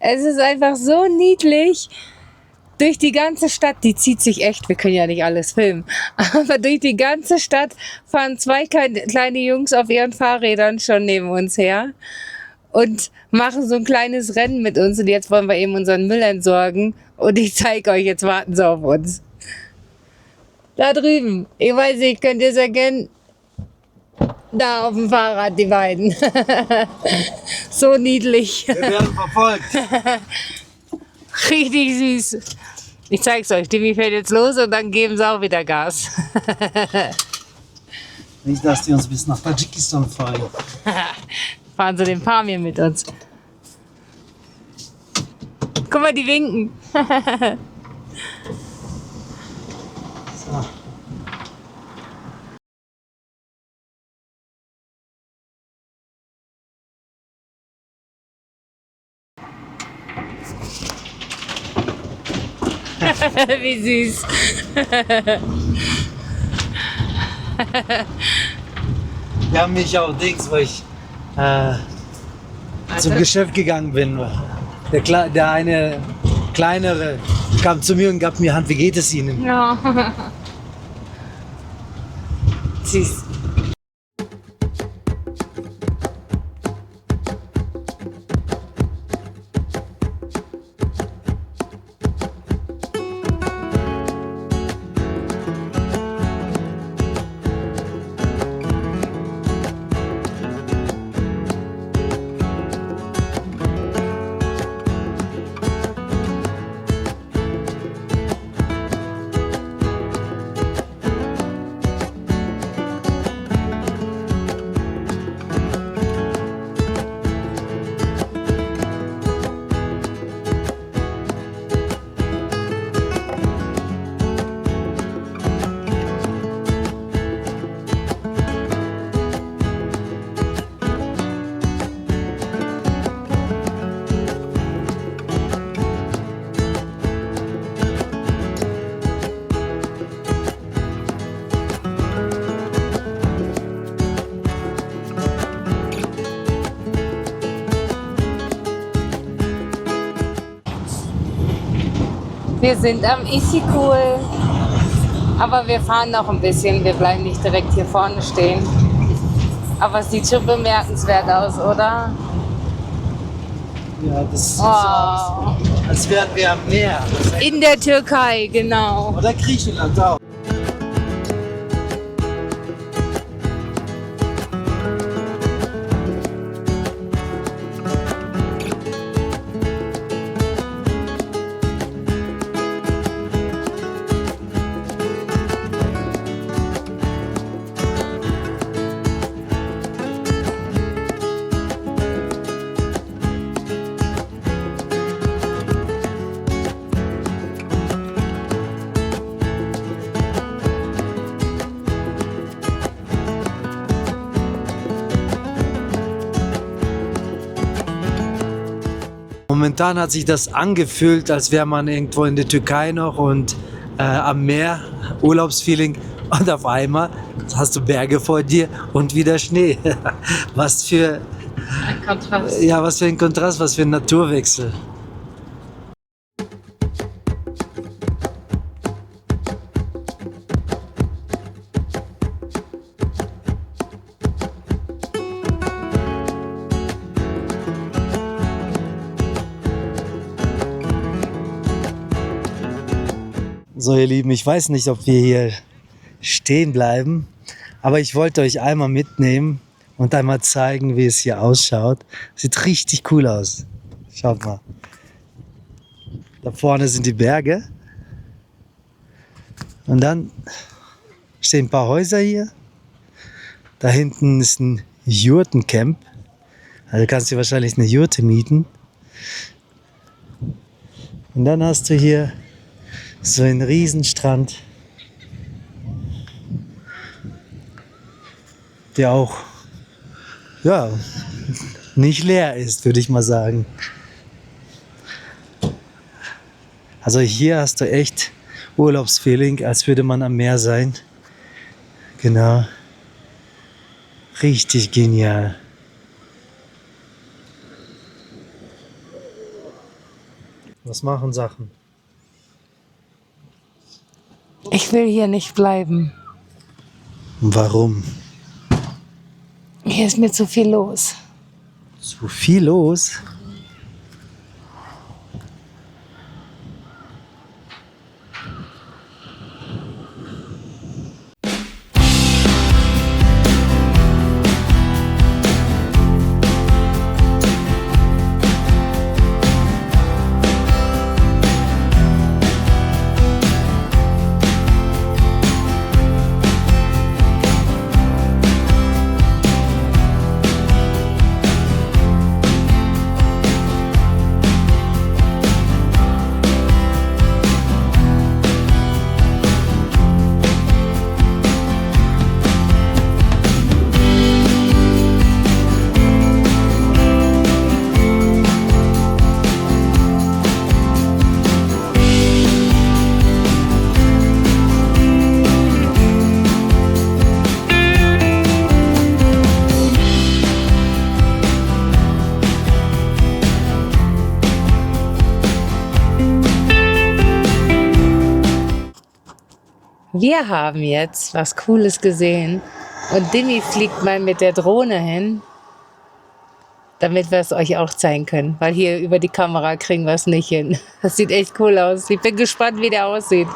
Es ist einfach so niedlich. Durch die ganze Stadt, die zieht sich echt, wir können ja nicht alles filmen, aber durch die ganze Stadt fahren 2 kleine Jungs auf ihren Fahrrädern schon neben uns her und machen so ein kleines Rennen mit uns. Und jetzt wollen wir eben unseren Müll entsorgen und ich zeige euch, jetzt warten sie auf uns. Da drüben, ich weiß nicht, könnt ihr es erkennen? Da auf dem Fahrrad, die beiden. So niedlich. Wir werden verfolgt. Richtig süß. Ich zeig's euch. Demi fährt jetzt los und dann geben sie auch wieder Gas. Nicht, dass die uns bis nach Tadschikistan fahren. Fahren sie den Pamir mit uns. Guck mal, die winken. So. Wie süß. Wir haben mich auch Dings, wo ich zum Geschäft gegangen bin. Der eine kleinere kam zu mir und gab mir Hand, wie geht es Ihnen? Ja. Süß. Wir sind am Isikul, aber wir fahren noch ein bisschen. Wir bleiben nicht direkt hier vorne stehen. Aber es sieht schon bemerkenswert aus, oder? Ja, das sieht so Wow. aus, als wären wir am Meer. In der Türkei, genau. Oder Griechenland auch. Momentan hat sich das angefühlt, als wäre man irgendwo in der Türkei noch und am Meer, Urlaubsfeeling, und auf einmal hast du Berge vor dir und wieder Schnee. Was für Ein Kontrast. Ja, was für ein Kontrast, was für ein Naturwechsel. So, ihr Lieben, ich weiß nicht, ob wir hier stehen bleiben, aber ich wollte euch einmal mitnehmen und einmal zeigen, wie es hier ausschaut. Sieht richtig cool aus. Schaut mal. Da vorne sind die Berge. Und dann stehen ein paar Häuser hier. Da hinten ist ein Jurtencamp. Also kannst du wahrscheinlich eine Jurte mieten. Und dann hast du hier so einen Riesenstrand, der auch ja, nicht leer ist, würde ich mal sagen. Also hier hast du echt Urlaubsfeeling, als würde man am Meer sein. Genau. Richtig genial. Was machen Sachen? Ich will hier nicht bleiben. Warum? Hier ist mir zu viel los. So viel los? Wir haben jetzt was Cooles gesehen und Dimi fliegt mal mit der Drohne hin, damit wir es euch auch zeigen können, weil hier über die Kamera kriegen wir es nicht hin. Das sieht echt cool aus. Ich bin gespannt, wie der aussieht.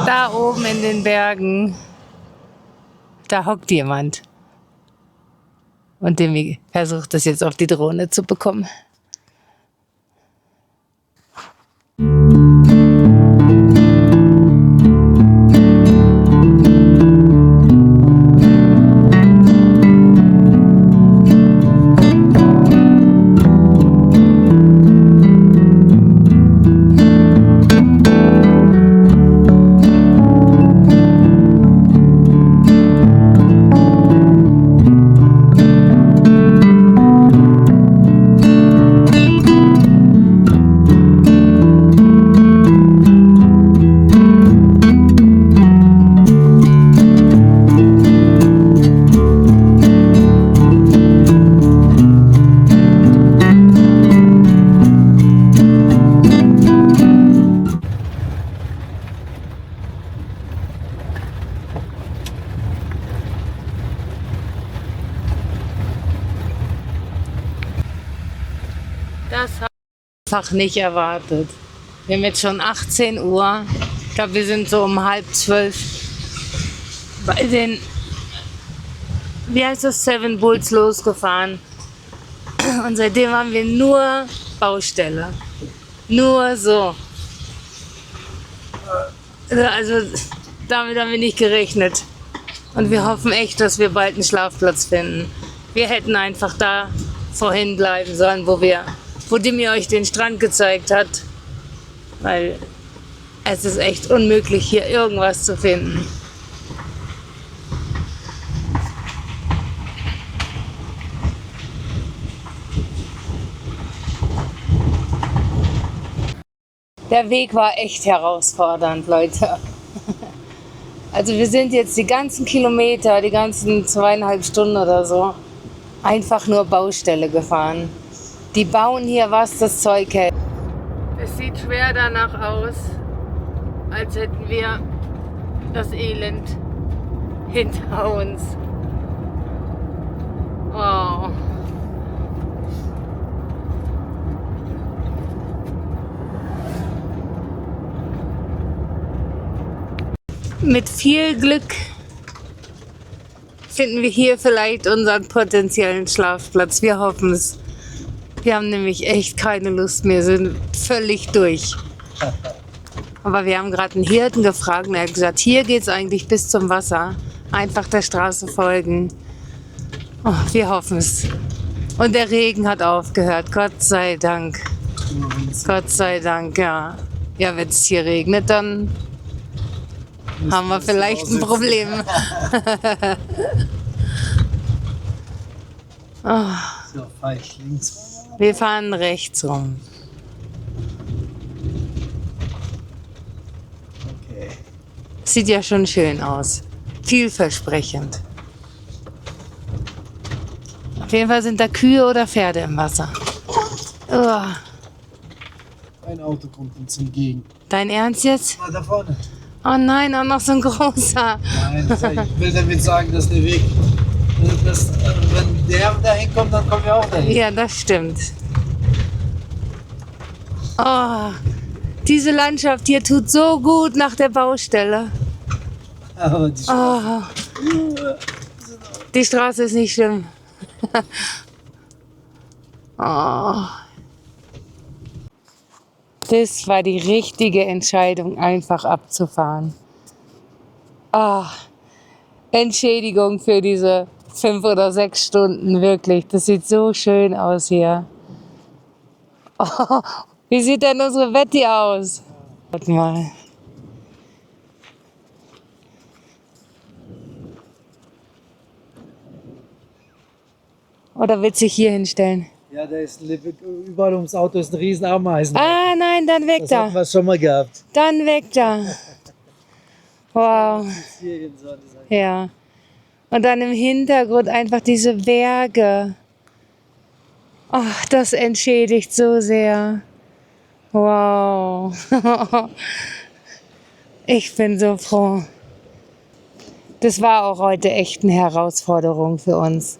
Da oben in den Bergen, da hockt jemand. Und Dimi versucht es jetzt auf die Drohne zu bekommen. Das habe ich einfach nicht erwartet. Wir haben jetzt schon 18 Uhr. Ich glaube, wir sind so um 11:30 bei den, wie heißt das, Seven Bulls losgefahren. Und seitdem haben wir nur Baustelle. Nur so. Also damit haben wir nicht gerechnet. Und wir hoffen echt, dass wir bald einen Schlafplatz finden. Wir hätten einfach da vorhin bleiben sollen, wo Dimi euch den Strand gezeigt hat. Weil es ist echt unmöglich, hier irgendwas zu finden. Der Weg war echt herausfordernd, Leute. Also wir sind jetzt die ganzen Kilometer, die ganzen 2,5 Stunden oder so, einfach nur Baustelle gefahren. Die bauen hier, was das Zeug hält. Es sieht schwer danach aus, als hätten wir das Elend hinter uns. Wow. Mit viel Glück finden wir hier vielleicht unseren potenziellen Schlafplatz. Wir hoffen es. Wir haben nämlich echt keine Lust mehr, sind völlig durch. Aber wir haben gerade einen Hirten gefragt und er hat gesagt, hier geht es eigentlich bis zum Wasser. Einfach der Straße folgen. Oh, wir hoffen es. Und der Regen hat aufgehört, Gott sei Dank. Gott sei Dank, ja. Ja, wenn es hier regnet, dann haben wir vielleicht ein Problem. Oh. So, fahr ich links. Wir fahren rechts rum. Okay. Sieht ja schon schön aus. Vielversprechend. Auf jeden Fall sind da Kühe oder Pferde im Wasser. Oh. Ein Auto kommt uns entgegen. Dein Ernst jetzt? Ah, da vorne. Oh nein, auch noch so ein großer. Nein, ich will damit sagen, dass der Weg, wenn der dahin kommt, dann kommen wir auch dahin. Ja, das stimmt. Oh, diese Landschaft hier tut so gut nach der Baustelle. Aber die Oh, die Straße ist nicht schlimm. Oh. Das war die richtige Entscheidung, einfach abzufahren. Oh. Entschädigung für diese 5 oder 6 Stunden, wirklich. Das sieht so schön aus hier. Oh, wie sieht denn unsere Wetti aus? Warte mal. Oder willst du dich hier hinstellen? Ja, da ist überall ums Auto ist ein riesen Ameisen. Ah, nein, dann weg Das da. hatten wir schon mal gehabt. Dann weg da. Wow. Hier in so dieser Ja. Und dann im Hintergrund einfach diese Berge. Ach, das entschädigt so sehr. Wow. Ich bin so froh. Das war auch heute echt eine Herausforderung für uns.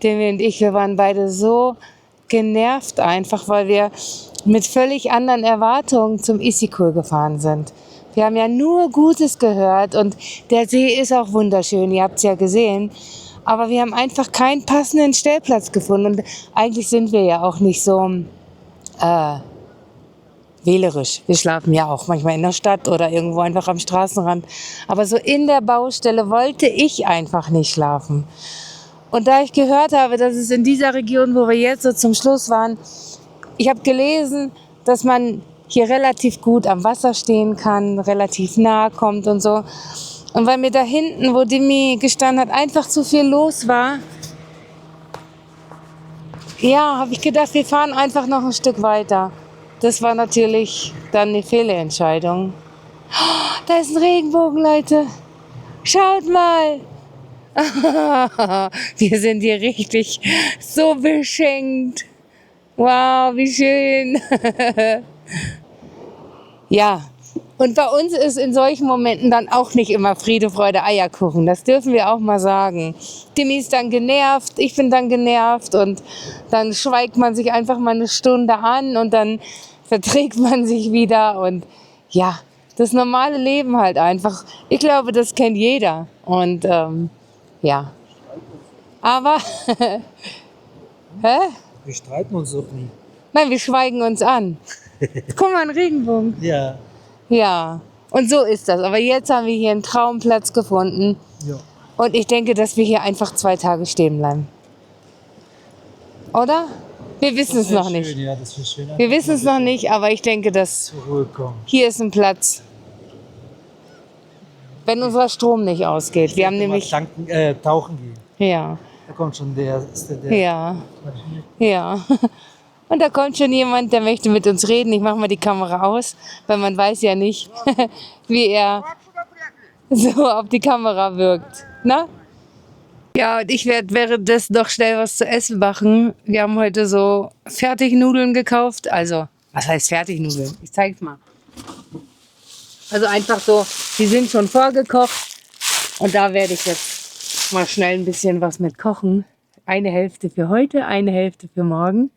Demi und ich, wir waren beide so genervt einfach, weil wir mit völlig anderen Erwartungen zum Issyk-Kul gefahren sind. Wir haben ja nur Gutes gehört und der See ist auch wunderschön, ihr habt es ja gesehen. Aber wir haben einfach keinen passenden Stellplatz gefunden. Und eigentlich sind wir ja auch nicht so wählerisch. Wir schlafen ja auch manchmal in der Stadt oder irgendwo einfach am Straßenrand. Aber so in der Baustelle wollte ich einfach nicht schlafen. Und da ich gehört habe, dass es in dieser Region, wo wir jetzt so zum Schluss waren, ich habe gelesen, dass man hier relativ gut am Wasser stehen kann, relativ nah kommt und so. Und weil mir da hinten, wo Dimi gestanden hat, einfach zu viel los war, ja, habe ich gedacht, wir fahren einfach noch ein Stück weiter. Das war natürlich dann eine Fehlentscheidung. Oh, da ist ein Regenbogen, Leute. Schaut mal. Wir sind hier richtig so beschenkt. Wow, wie schön. Ja, Und bei uns ist in solchen Momenten dann auch nicht immer Friede, Freude, Eierkuchen. Das dürfen wir auch mal sagen. Timmy ist dann genervt, ich bin dann genervt und dann schweigt man sich einfach mal eine Stunde an und dann verträgt man sich wieder und ja, das normale Leben halt einfach. Ich glaube, das kennt jeder und ja. Aber, hä? Wir streiten uns doch nie. Nein, wir schweigen uns an. Guck mal, ein Regenbogen. Ja. Ja, und so ist das. Aber jetzt haben wir hier einen Traumplatz gefunden. Ja. Und ich denke, dass wir hier einfach 2 Tage stehen bleiben. Oder? Wir wissen es noch nicht. Ja, das wäre schön. Wir wissen es noch nicht, aber ich denke, dass Zur Ruhe kommen. hier ist ein Platz. Wenn unser Strom nicht ausgeht. Wir haben nämlich. Tauchen gehen. Ja, Da kommt schon der. ja, ja. Und da kommt schon jemand, der möchte mit uns reden. Ich mache mal die Kamera aus, weil man weiß ja nicht, wie er so auf die Kamera wirkt. Na? Ja, und ich werde währenddessen noch schnell was zu essen machen. Wir haben heute so Fertignudeln gekauft. Also, was heißt Fertignudeln? Ich zeig's mal. Also einfach so, die sind schon vorgekocht. Und da werde ich jetzt mal schnell ein bisschen was mit kochen. Eine Hälfte für heute, eine Hälfte für morgen.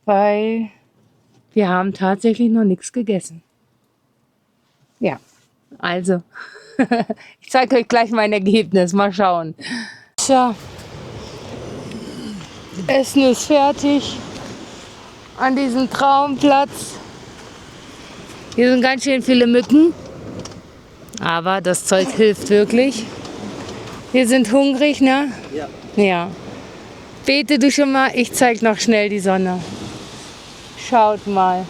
Weil wir haben tatsächlich noch nichts gegessen. Ja, also, ich zeige euch gleich mein Ergebnis. Mal schauen. Tja, Essen ist fertig an diesem Traumplatz. Hier sind ganz schön viele Mücken, aber das Zeug hilft wirklich. Wir sind hungrig, ne? Ja. Ja. Bete du schon mal, ich zeig noch schnell die Sonne. Schaut mal.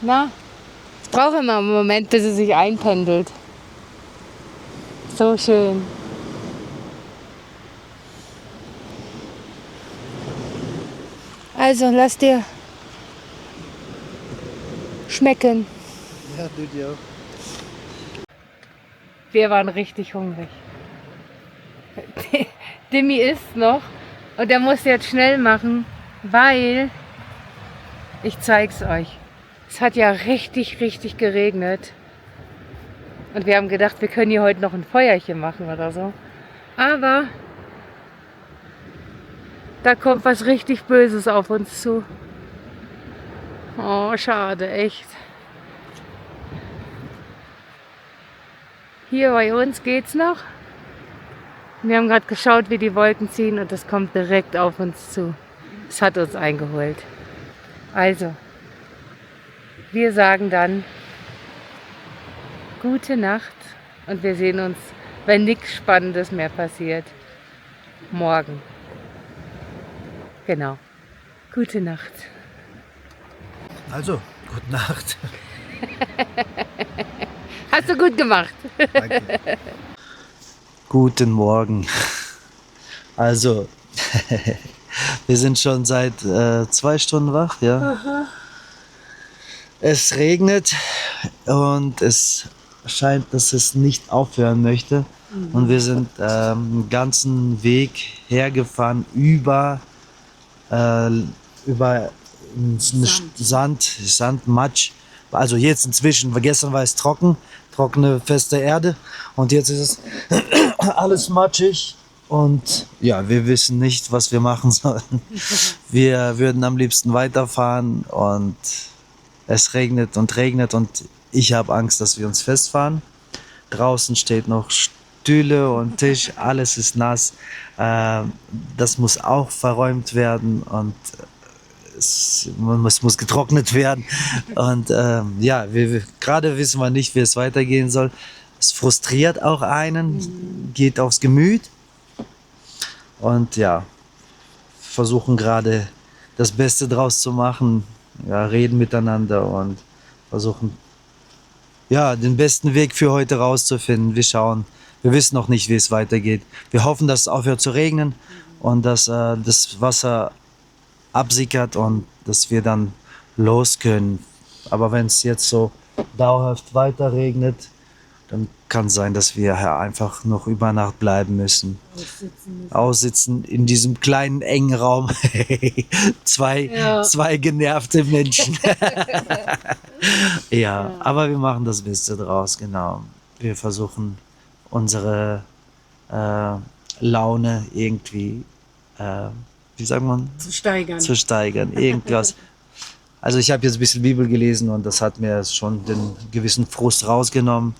Na? Ich brauche immer einen Moment, bis es sich einpendelt. So schön. Also, lass dir schmecken. Ja, du dir auch. Wir waren richtig hungrig. Dimmi isst noch und er muss jetzt schnell machen, weil, ich zeig's euch, es hat ja richtig geregnet und wir haben gedacht, wir können hier heute noch ein Feuerchen machen oder so. Aber da kommt was richtig Böses auf uns zu. Oh, schade, echt. Hier bei uns geht's noch. Wir haben gerade geschaut, wie die Wolken ziehen und das kommt direkt auf uns zu. Es hat uns eingeholt. Also, wir sagen dann gute Nacht und wir sehen uns, wenn nichts Spannendes mehr passiert, morgen. Genau. Gute Nacht. Also, gute Nacht. Hast du gut gemacht. Danke. Guten Morgen. Also, wir sind schon seit 2 Stunden wach, ja. Aha. Es regnet und es scheint, dass es nicht aufhören möchte. Und wir sind den ganzen Weg hergefahren über Sand, Matsch. Also jetzt inzwischen, weil gestern war es trockene, feste Erde und jetzt ist es alles matschig und ja, wir wissen nicht, was wir machen sollen. Wir würden am liebsten weiterfahren und es regnet und ich habe Angst, dass wir uns festfahren. Draußen steht noch Stühle und Tisch, alles ist nass. Das muss auch verräumt werden und es muss getrocknet werden. Und ja, gerade wissen wir nicht, wie es weitergehen soll. Es frustriert auch einen, geht aufs Gemüt. Und ja, versuchen gerade das Beste draus zu machen. Ja, reden miteinander und versuchen ja, den besten Weg für heute rauszufinden. Wir schauen. Wir wissen noch nicht, wie es weitergeht. Wir hoffen, dass es aufhört zu regnen und dass das Wasser absickert und dass wir dann los können. Aber wenn es jetzt so dauerhaft weiter regnet dann kann es sein, dass wir hier einfach noch über Nacht bleiben müssen. Aussitzen in diesem kleinen, engen Raum. Zwei genervte Menschen. Ja, aber wir machen das Beste draus, genau. Wir versuchen unsere Laune irgendwie, wie sagt man? Zu steigern. Irgendwas. Also ich habe jetzt ein bisschen Bibel gelesen und das hat mir schon den gewissen Frust rausgenommen.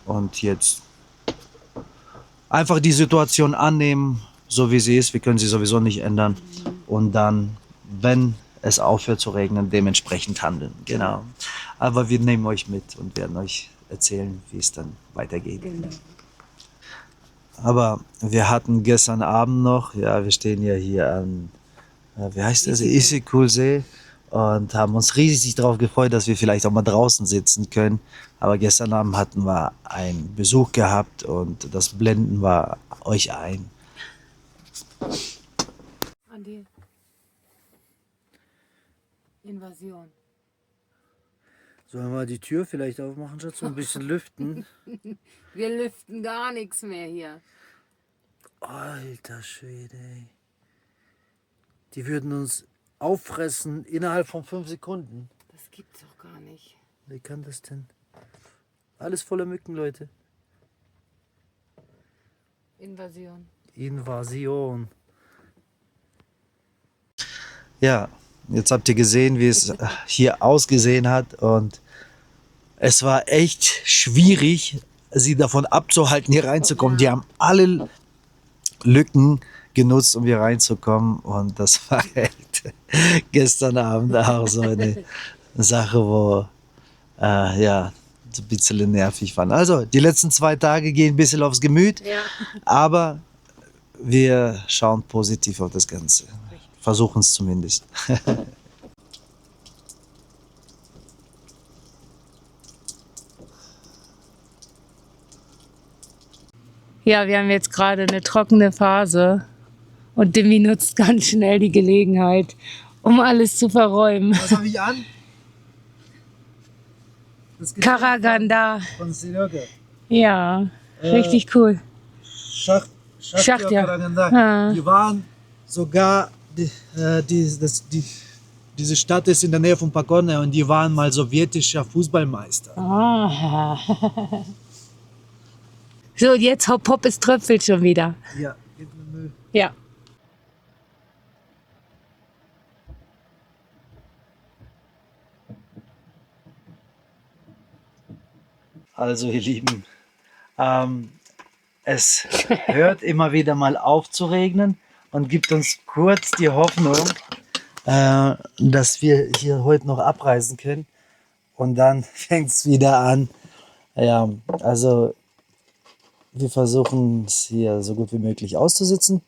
Und jetzt einfach die Situation annehmen, so wie sie ist. Wir können sie sowieso nicht ändern. Und dann, wenn es aufhört zu regnen, dementsprechend handeln. Genau. Aber wir nehmen euch mit und werden euch erzählen, wie es dann weitergeht. Genau. Aber wir hatten gestern Abend noch, ja, wir stehen ja hier an, wie heißt das, Issyk-Kul-See, und haben uns riesig darauf gefreut, dass wir vielleicht auch mal draußen sitzen können. Aber gestern Abend hatten wir einen Besuch gehabt und das blenden wir euch ein. Andi. Invasion. Sollen wir die Tür vielleicht aufmachen, Schatz, so ein bisschen lüften? Wir lüften gar nichts mehr hier. Alter Schwede, ey. Die würden uns auffressen innerhalb von 5 Sekunden. Das gibt's doch gar nicht. Wie kann das denn? Alles voller Mücken, Leute. Invasion. Invasion. Ja, jetzt habt ihr gesehen, wie es hier ausgesehen hat, und es war echt schwierig, sie davon abzuhalten, hier reinzukommen. Die haben alle Lücken genutzt, um hier reinzukommen, und das war echt gestern Abend auch so eine Sache, wo ja, so ein bisschen nervig waren. Also, die letzten 2 Tage gehen ein bisschen aufs Gemüt, Ja. aber wir schauen positiv auf das Ganze. Versuchen es zumindest. Ja, wir haben jetzt gerade eine trockene Phase und Dimi nutzt ganz schnell die Gelegenheit, um alles zu verräumen. Was habe ich an? Karaganda. Von Silöge. Ja, richtig cool. Schacht ja. Karaganda. Ah. Die waren sogar, diese Stadt ist in der Nähe von Pakone, und die waren mal sowjetischer Fußballmeister. Ah. So, jetzt hopp, hopp, es tröpfelt schon wieder. Ja, gib mir Müll. Ja. Also ihr Lieben, es hört immer wieder mal auf zu regnen und gibt uns kurz die Hoffnung, dass wir hier heute noch abreisen können, und dann fängt es wieder an. Ja, also wir versuchen es hier so gut wie möglich auszusitzen.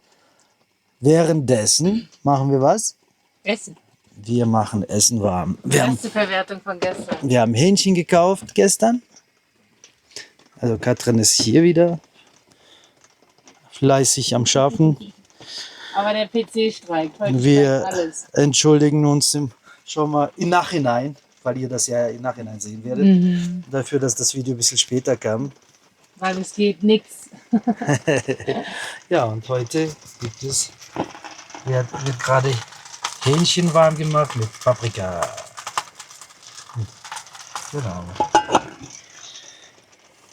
Währenddessen machen wir was? Essen. Wir machen Essen warm. Erste Verwertung von gestern. Wir haben Hähnchen gekauft gestern. Also Katrin ist hier wieder fleißig am Schaffen. Aber der PC streikt. Heute Wir streikt alles. entschuldigen uns schon mal im Nachhinein, weil ihr das ja im Nachhinein sehen werdet, dafür, dass das Video ein bisschen später kam. Weil es geht nichts. Ja, und heute wird gerade Hähnchen warm gemacht mit Paprika. Genau.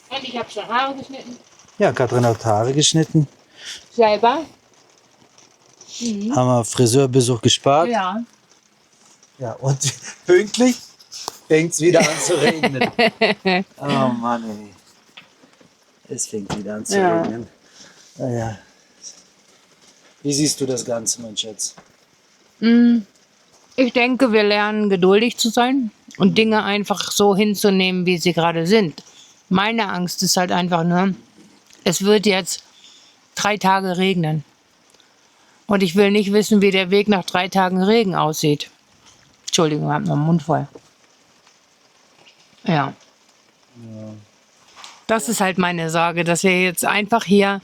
Und ich habe schon Haare geschnitten. Ja, Katrin hat Haare geschnitten. Selber. Haben wir Friseurbesuch gespart. Ja. Ja, und pünktlich fängt es wieder an zu regnen. Oh Mann, ey. Es fängt wieder an zu regnen. Naja. Wie siehst du das Ganze, mein Schatz? Ich denke, wir lernen geduldig zu sein und Dinge einfach so hinzunehmen, wie sie gerade sind. Meine Angst ist halt einfach nur, es wird jetzt 3 Tage regnen. Und ich will nicht wissen, wie der Weg nach 3 Tagen Regen aussieht. Entschuldigung, ich habe noch den Mund voll. Ja. Das ist halt meine Sorge, dass wir jetzt einfach hier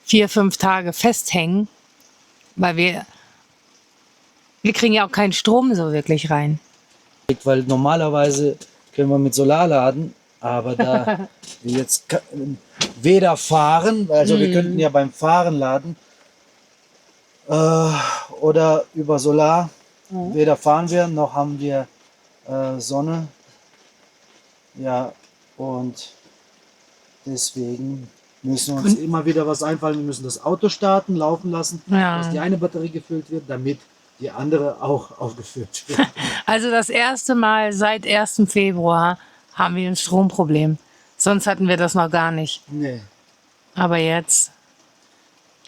4, 5 Tage festhängen, weil wir kriegen ja auch keinen Strom so wirklich rein. Weil normalerweise können wir mit Solar laden, Aber da wir jetzt weder fahren, also wir könnten ja beim Fahren laden, oder über Solar, weder fahren wir, noch haben wir Sonne. Ja, und deswegen müssen wir uns immer wieder was einfallen. Wir müssen das Auto starten, laufen lassen, Ja. dass die eine Batterie gefüllt wird, damit die andere auch aufgefüllt wird. Also das erste Mal seit 1. Februar haben wir ein Stromproblem. Sonst hatten wir das noch gar nicht. Nee. Aber jetzt.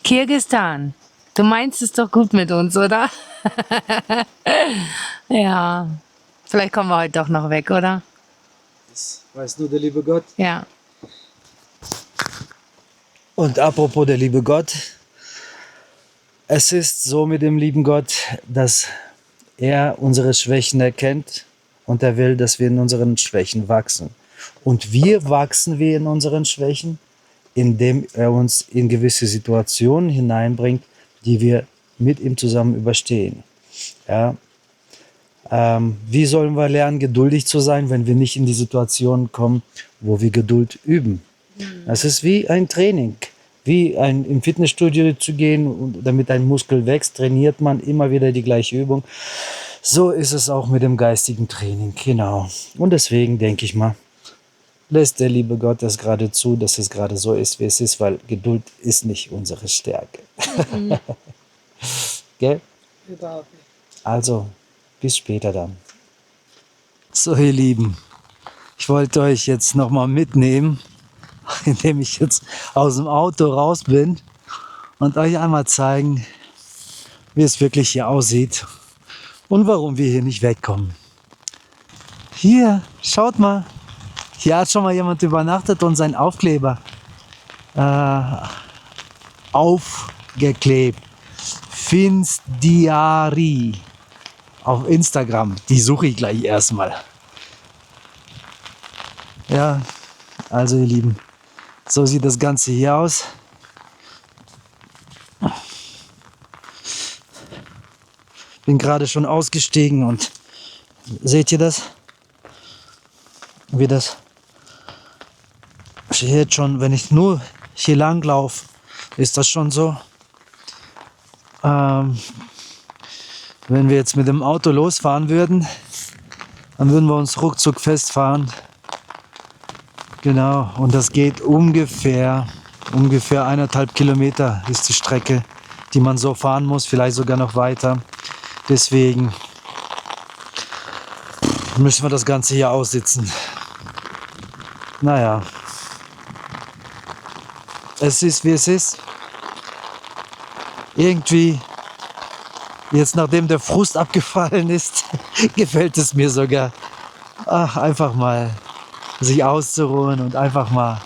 Kirgisistan. Du meinst es doch gut mit uns, oder? Ja. Vielleicht kommen wir heute doch noch weg, oder? Das weiß nur der liebe Gott. Ja. Und apropos der liebe Gott, es ist so mit dem lieben Gott, dass er unsere Schwächen erkennt und er will, dass wir in unseren Schwächen wachsen. Und wir wachsen wir in unseren Schwächen, indem er uns in gewisse Situationen hineinbringt, die wir mit ihm zusammen überstehen. Ja. Wie sollen wir lernen, geduldig zu sein, wenn wir nicht in die Situation kommen, wo wir Geduld üben? Das ist wie ein Training, wie im Fitnessstudio zu gehen, und damit ein Muskel wächst, trainiert man immer wieder die gleiche Übung. So ist es auch mit dem geistigen Training, genau. Und deswegen denke ich mal, lässt der liebe Gott das gerade zu, dass es gerade so ist, wie es ist, weil Geduld ist nicht unsere Stärke. Gell? Also, bis später dann. So, ihr Lieben, ich wollte euch jetzt nochmal mitnehmen, indem ich jetzt aus dem Auto raus bin und euch einmal zeigen, wie es wirklich hier aussieht und warum wir hier nicht wegkommen. Hier, schaut mal, hier hat schon mal jemand übernachtet und seinen Aufkleber aufgeklebt. Finstiari auf Instagram. Die suche ich gleich erstmal. Ja, also ihr Lieben, so sieht das Ganze hier aus. Bin gerade schon ausgestiegen und seht ihr das? Wie das jetzt schon, wenn ich nur hier lang laufe, ist das schon so. Wenn wir jetzt mit dem Auto losfahren würden, dann würden wir uns ruckzuck festfahren. Genau, und das geht ungefähr 1,5 Kilometer ist die Strecke, die man so fahren muss, vielleicht sogar noch weiter. Deswegen müssen wir das Ganze hier aussitzen. Naja, es ist wie es ist. Irgendwie, jetzt nachdem der Frust abgefallen ist, gefällt es mir sogar, einfach mal sich auszuruhen und einfach mal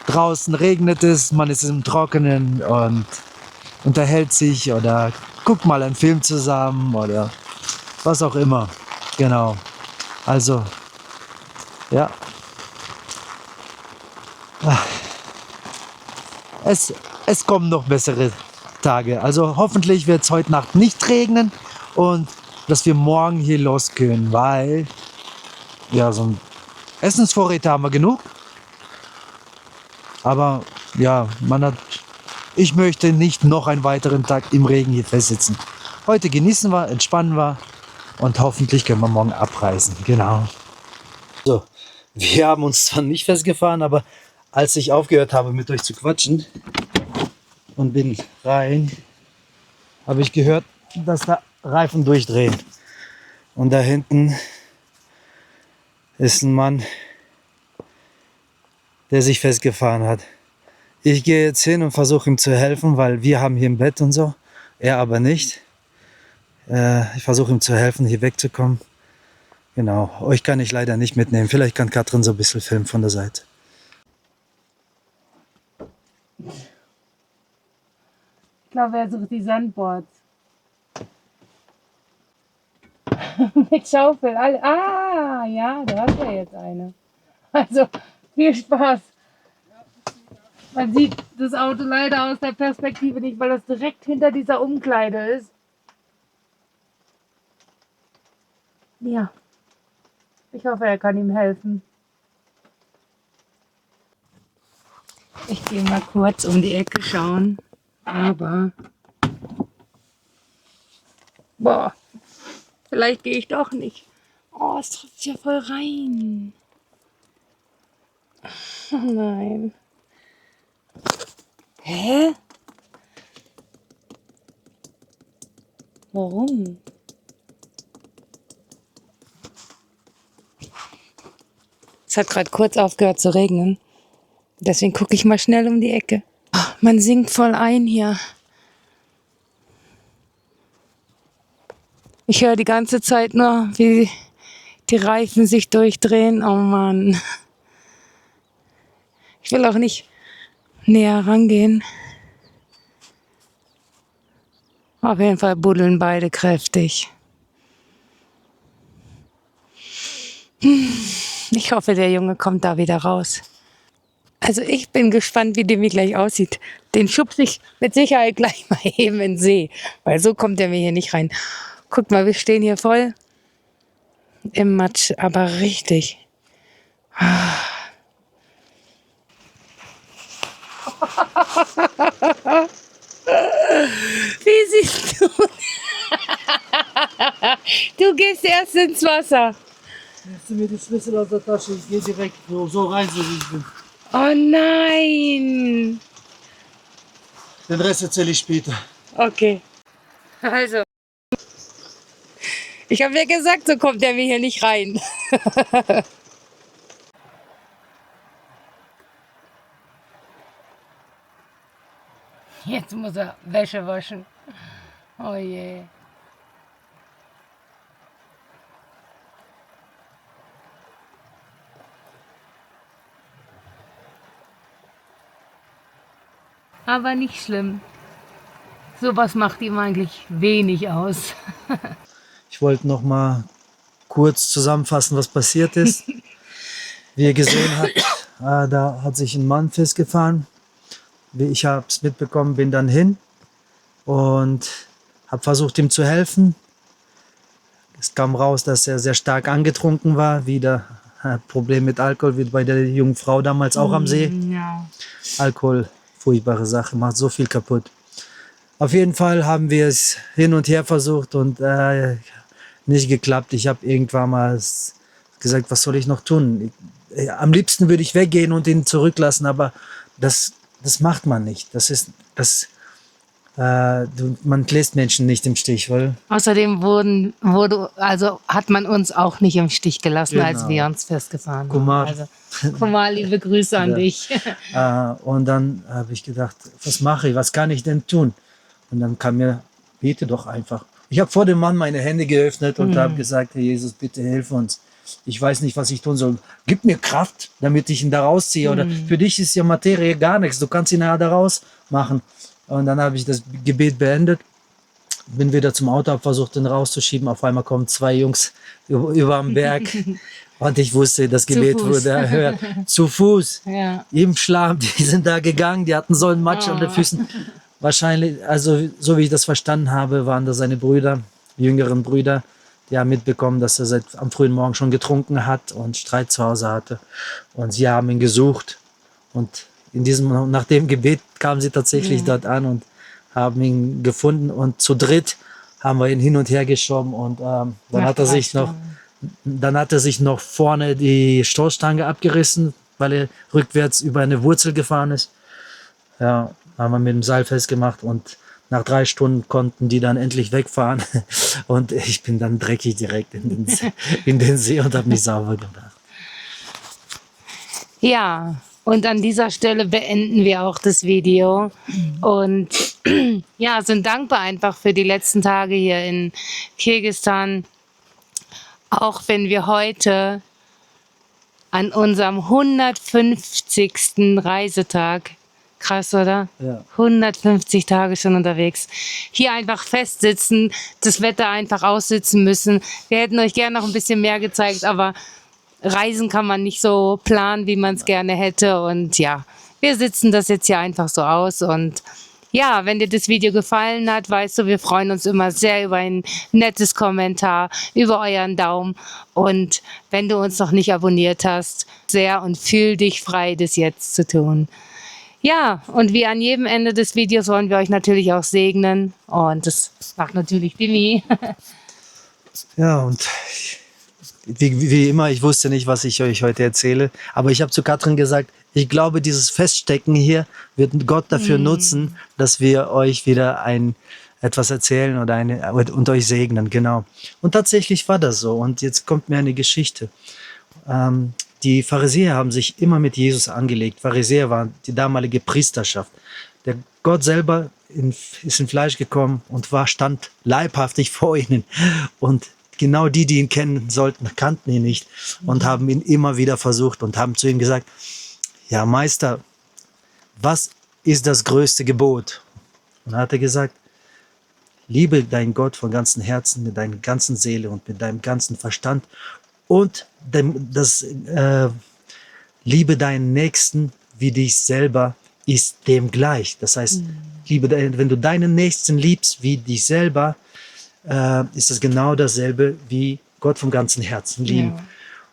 draußen regnet es, man ist im Trockenen und unterhält sich oder guckt mal einen Film zusammen oder was auch immer. Genau. Also, ja. Es kommen noch bessere Tage. Also hoffentlich wird es heute Nacht nicht regnen und dass wir morgen hier los können, weil ja, so ein Essensvorräte haben wir genug. Aber ja, ich möchte nicht noch einen weiteren Tag im Regen hier festsitzen. Heute genießen wir, entspannen wir und hoffentlich können wir morgen abreisen. Genau. So, wir haben uns zwar nicht festgefahren, aber als ich aufgehört habe, mit euch zu quatschen und bin rein, habe ich gehört, dass da Reifen durchdrehen. Und da hinten ist ein Mann, der sich festgefahren hat. Ich gehe jetzt hin und versuche ihm zu helfen, weil wir haben hier ein Bett und so, er aber nicht. Ich versuche ihm zu helfen, hier wegzukommen. Genau, euch kann ich leider nicht mitnehmen. Vielleicht kann Katrin so ein bisschen filmen von der Seite. Ich glaube, er sucht die Sandboards. Mit Schaufel. Ja, da hast du ja jetzt eine. Also, viel Spaß. Man sieht das Auto leider aus der Perspektive nicht, weil das direkt hinter dieser Umkleide ist. Ja. Ich hoffe, er kann ihm helfen. Ich gehe mal kurz um die Ecke schauen, aber boah, vielleicht gehe ich doch nicht. Oh, es tropft ja voll rein. Oh nein. Hä? Warum? Es hat gerade kurz aufgehört zu regnen. Deswegen gucke ich mal schnell um die Ecke. Oh, man sinkt voll ein hier. Ich höre die ganze Zeit nur, wie die Reifen sich durchdrehen. Oh Mann. Ich will auch nicht näher rangehen. Auf jeden Fall buddeln beide kräftig. Ich hoffe, der Junge kommt da wieder raus. Also ich bin gespannt, wie der mir gleich aussieht. Den schubse ich mit Sicherheit gleich mal eben in den See. Weil so kommt er mir hier nicht rein. Guck mal, wir stehen hier voll im Matsch, aber richtig. Wie siehst du? Du gehst erst ins Wasser. Nimmst du mir die Schlüssel aus der Tasche? Ich gehe direkt so rein, so wie ich bin. Oh nein. Den Rest erzähle ich später. Okay. Also. Ich habe ja gesagt, so kommt der mir hier nicht rein. Jetzt muss er Wäsche waschen. Oh je. Aber nicht schlimm. Sowas macht ihm eigentlich wenig aus. Ich wollte noch mal kurz zusammenfassen, was passiert ist. Wie ihr gesehen habt, da hat sich ein Mann festgefahren. Ich habe es mitbekommen, bin dann hin und habe versucht, ihm zu helfen. Es kam raus, dass er sehr stark angetrunken war. Wieder Problem mit Alkohol, wie bei der jungen Frau damals auch am See. Ja. Alkohol, furchtbare Sache, macht so viel kaputt. Auf jeden Fall haben wir es hin und her versucht und nicht geklappt. Ich habe irgendwann mal gesagt, was soll ich noch tun? Am liebsten würde ich weggehen und ihn zurücklassen, aber das macht man nicht. Man lässt Menschen nicht im Stich, weil Außerdem hat man uns auch nicht im Stich gelassen, als Genau. wir uns festgefahren Kumar. haben. Also, Kumar, liebe Grüße an Ja. dich. Und dann habe ich gedacht, was mache ich, was kann ich denn tun? Und dann kam mir, bete doch einfach. Ich habe vor dem Mann meine Hände geöffnet und habe gesagt, Herr Jesus, bitte hilf uns. Ich weiß nicht, was ich tun soll. Gib mir Kraft, damit ich ihn da rausziehe. Oder für dich ist ja Materie gar nichts. Du kannst ihn ja da raus machen. Und dann habe ich das Gebet beendet. Bin wieder zum Auto, habe versucht, ihn rauszuschieben. Auf einmal kommen zwei Jungs über den Berg. Und ich wusste, das Gebet Fuß. wurde erhört. Zu Fuß. Ja. Im Schlamm. Die sind da gegangen. Die hatten so einen Matsch an den Füßen. Wahrscheinlich, also so wie ich das verstanden habe, waren das seine Brüder, jüngeren Brüder. Die haben mitbekommen, dass er am frühen Morgen schon getrunken hat und Streit zu Hause hatte. Und sie haben ihn gesucht. Und nach dem Gebet kamen sie tatsächlich dort an und haben ihn gefunden. Und zu dritt haben wir ihn hin und her geschoben. Und dann hat er sich noch vorne die Stoßstange abgerissen, weil er rückwärts über eine Wurzel gefahren ist. Ja, haben wir mit dem Seil festgemacht und nach 3 Stunden konnten die dann endlich wegfahren. Und ich bin dann dreckig direkt in den See und habe mich sauber gemacht. Ja, und an dieser Stelle beenden wir auch das Video. Und ja, sind dankbar einfach für die letzten Tage hier in Kirgisistan. Auch wenn wir heute an unserem 150. Reisetag, krass, oder? Ja. 150 Tage schon unterwegs. Hier einfach festsitzen, das Wetter einfach aussitzen müssen. Wir hätten euch gerne noch ein bisschen mehr gezeigt, aber Reisen kann man nicht so planen, wie man es gerne hätte. Und ja, wir sitzen das jetzt hier einfach so aus. Und ja, wenn dir das Video gefallen hat, weißt du, wir freuen uns immer sehr über ein nettes Kommentar, über euren Daumen. Und wenn du uns noch nicht abonniert hast, sehr und fühl dich frei, das jetzt zu tun. Ja, und wie an jedem Ende des Videos wollen wir euch natürlich auch segnen. Und das macht natürlich Dimi. Ja, und wie immer, ich wusste nicht, was ich euch heute erzähle, aber ich habe zu Katrin gesagt, ich glaube, dieses Feststecken hier wird Gott dafür nutzen, dass wir euch wieder etwas erzählen und euch segnen, genau. Und tatsächlich war das so. Und jetzt kommt mir eine Geschichte. Die Pharisäer haben sich immer mit Jesus angelegt. Pharisäer waren die damalige Priesterschaft. Der Gott selber ist in Fleisch gekommen und stand leibhaftig vor ihnen. Und genau die ihn kennen sollten, kannten ihn nicht und haben ihn immer wieder versucht und haben zu ihm gesagt, ja Meister, was ist das größte Gebot? Und dann hat er gesagt, liebe deinen Gott von ganzem Herzen, mit deiner ganzen Seele und mit deinem ganzen Verstand und liebe deinen Nächsten wie dich selber ist dem gleich. Das heißt, wenn du deinen Nächsten liebst wie dich selber, ist das genau dasselbe wie Gott vom ganzen Herzen lieben. Ja.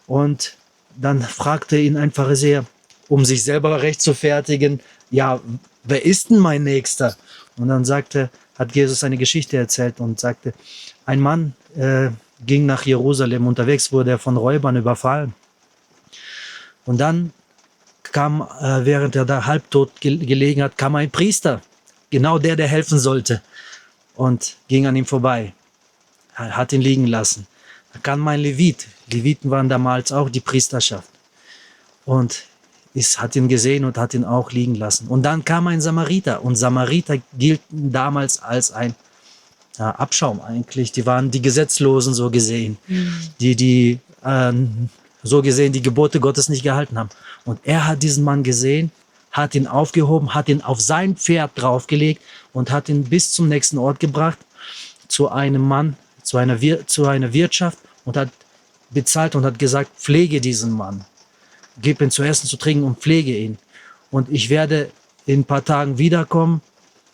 Und dann fragte ihn ein Pharisäer, um sich selber rechtfertigen, ja, wer ist denn mein Nächster? Und dann hat Jesus eine Geschichte erzählt und sagte, ein Mann ging nach Jerusalem, unterwegs wurde er von Räubern überfallen. Und dann kam, während er da halbtot gelegen hat, kam ein Priester, genau der helfen sollte, und ging an ihm vorbei, hat ihn liegen lassen. Da kam ein Levit. Leviten waren damals auch die Priesterschaft. Und hat ihn gesehen und hat ihn auch liegen lassen. Und dann kam ein Samariter. Und Samariter gielten damals als ein Abschaum eigentlich. Die waren die Gesetzlosen so gesehen, die so gesehen die Gebote Gottes nicht gehalten haben. Und er hat diesen Mann gesehen, hat ihn aufgehoben, hat ihn auf sein Pferd draufgelegt und hat ihn bis zum nächsten Ort gebracht, zu einem Mann, zu einer Wirtschaft, und hat bezahlt und hat gesagt, pflege diesen Mann. Gib ihm zu essen, zu trinken und pflege ihn. Und ich werde in ein paar Tagen wiederkommen,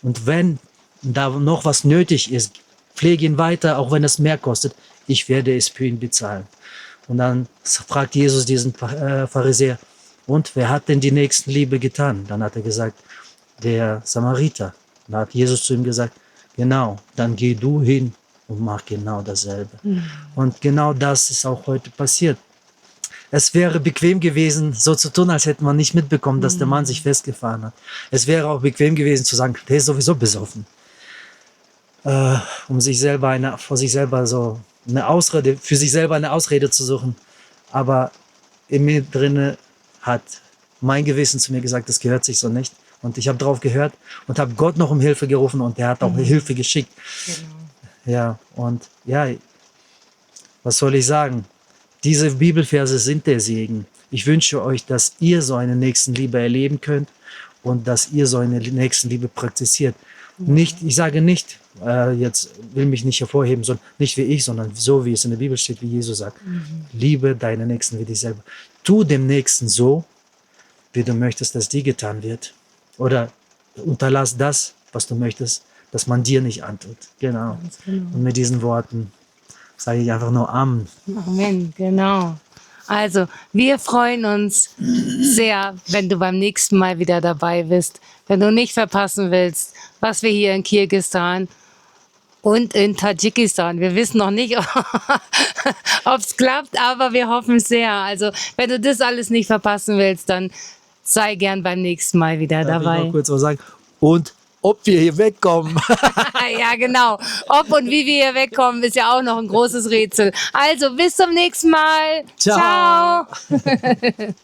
und wenn da noch was nötig ist, pflege ihn weiter, auch wenn es mehr kostet. Ich werde es für ihn bezahlen. Und dann fragt Jesus diesen Pharisäer, und wer hat denn die Nächstenliebe getan? Dann hat er gesagt, der Samariter. Dann hat Jesus zu ihm gesagt, genau, dann geh du hin und mach genau dasselbe. Und genau das ist auch heute passiert. Es wäre bequem gewesen, so zu tun, als hätte man nicht mitbekommen, dass der Mann sich festgefahren hat. Es wäre auch bequem gewesen zu sagen, der ist sowieso besoffen. Für sich selber eine Ausrede zu suchen. Aber in mir drinne hat mein Gewissen zu mir gesagt, das gehört sich so nicht. Und ich habe drauf gehört und habe Gott noch um Hilfe gerufen, und er hat auch Hilfe geschickt. Genau. Ja, und ja, was soll ich sagen? Diese Bibelverse sind der Segen. Ich wünsche euch, dass ihr so eine Nächstenliebe erleben könnt und dass ihr so eine Nächstenliebe praktiziert. Nicht, ich sage nicht, jetzt will mich nicht hervorheben, sondern nicht wie ich, sondern so, wie es in der Bibel steht, wie Jesus sagt. Liebe deinen Nächsten wie dich selber. Tu dem Nächsten so, wie du möchtest, dass dir getan wird. Oder unterlass das, was du möchtest, dass man dir nicht antut. Genau. Und mit diesen Worten sage ich einfach nur Amen. Amen, genau. Also, wir freuen uns sehr, wenn du beim nächsten Mal wieder dabei bist. Wenn du nicht verpassen willst, was wir hier in Kirgisistan und in Tadschikistan, wir wissen noch nicht, ob es klappt, aber wir hoffen sehr. Also, wenn du das alles nicht verpassen willst, dann sei gern beim nächsten Mal wieder dabei. Darf ich noch kurz was sagen? Und ob wir hier wegkommen. Ja, genau. Ob und wie wir hier wegkommen, ist ja auch noch ein großes Rätsel. Also, bis zum nächsten Mal. Ciao. Ciao.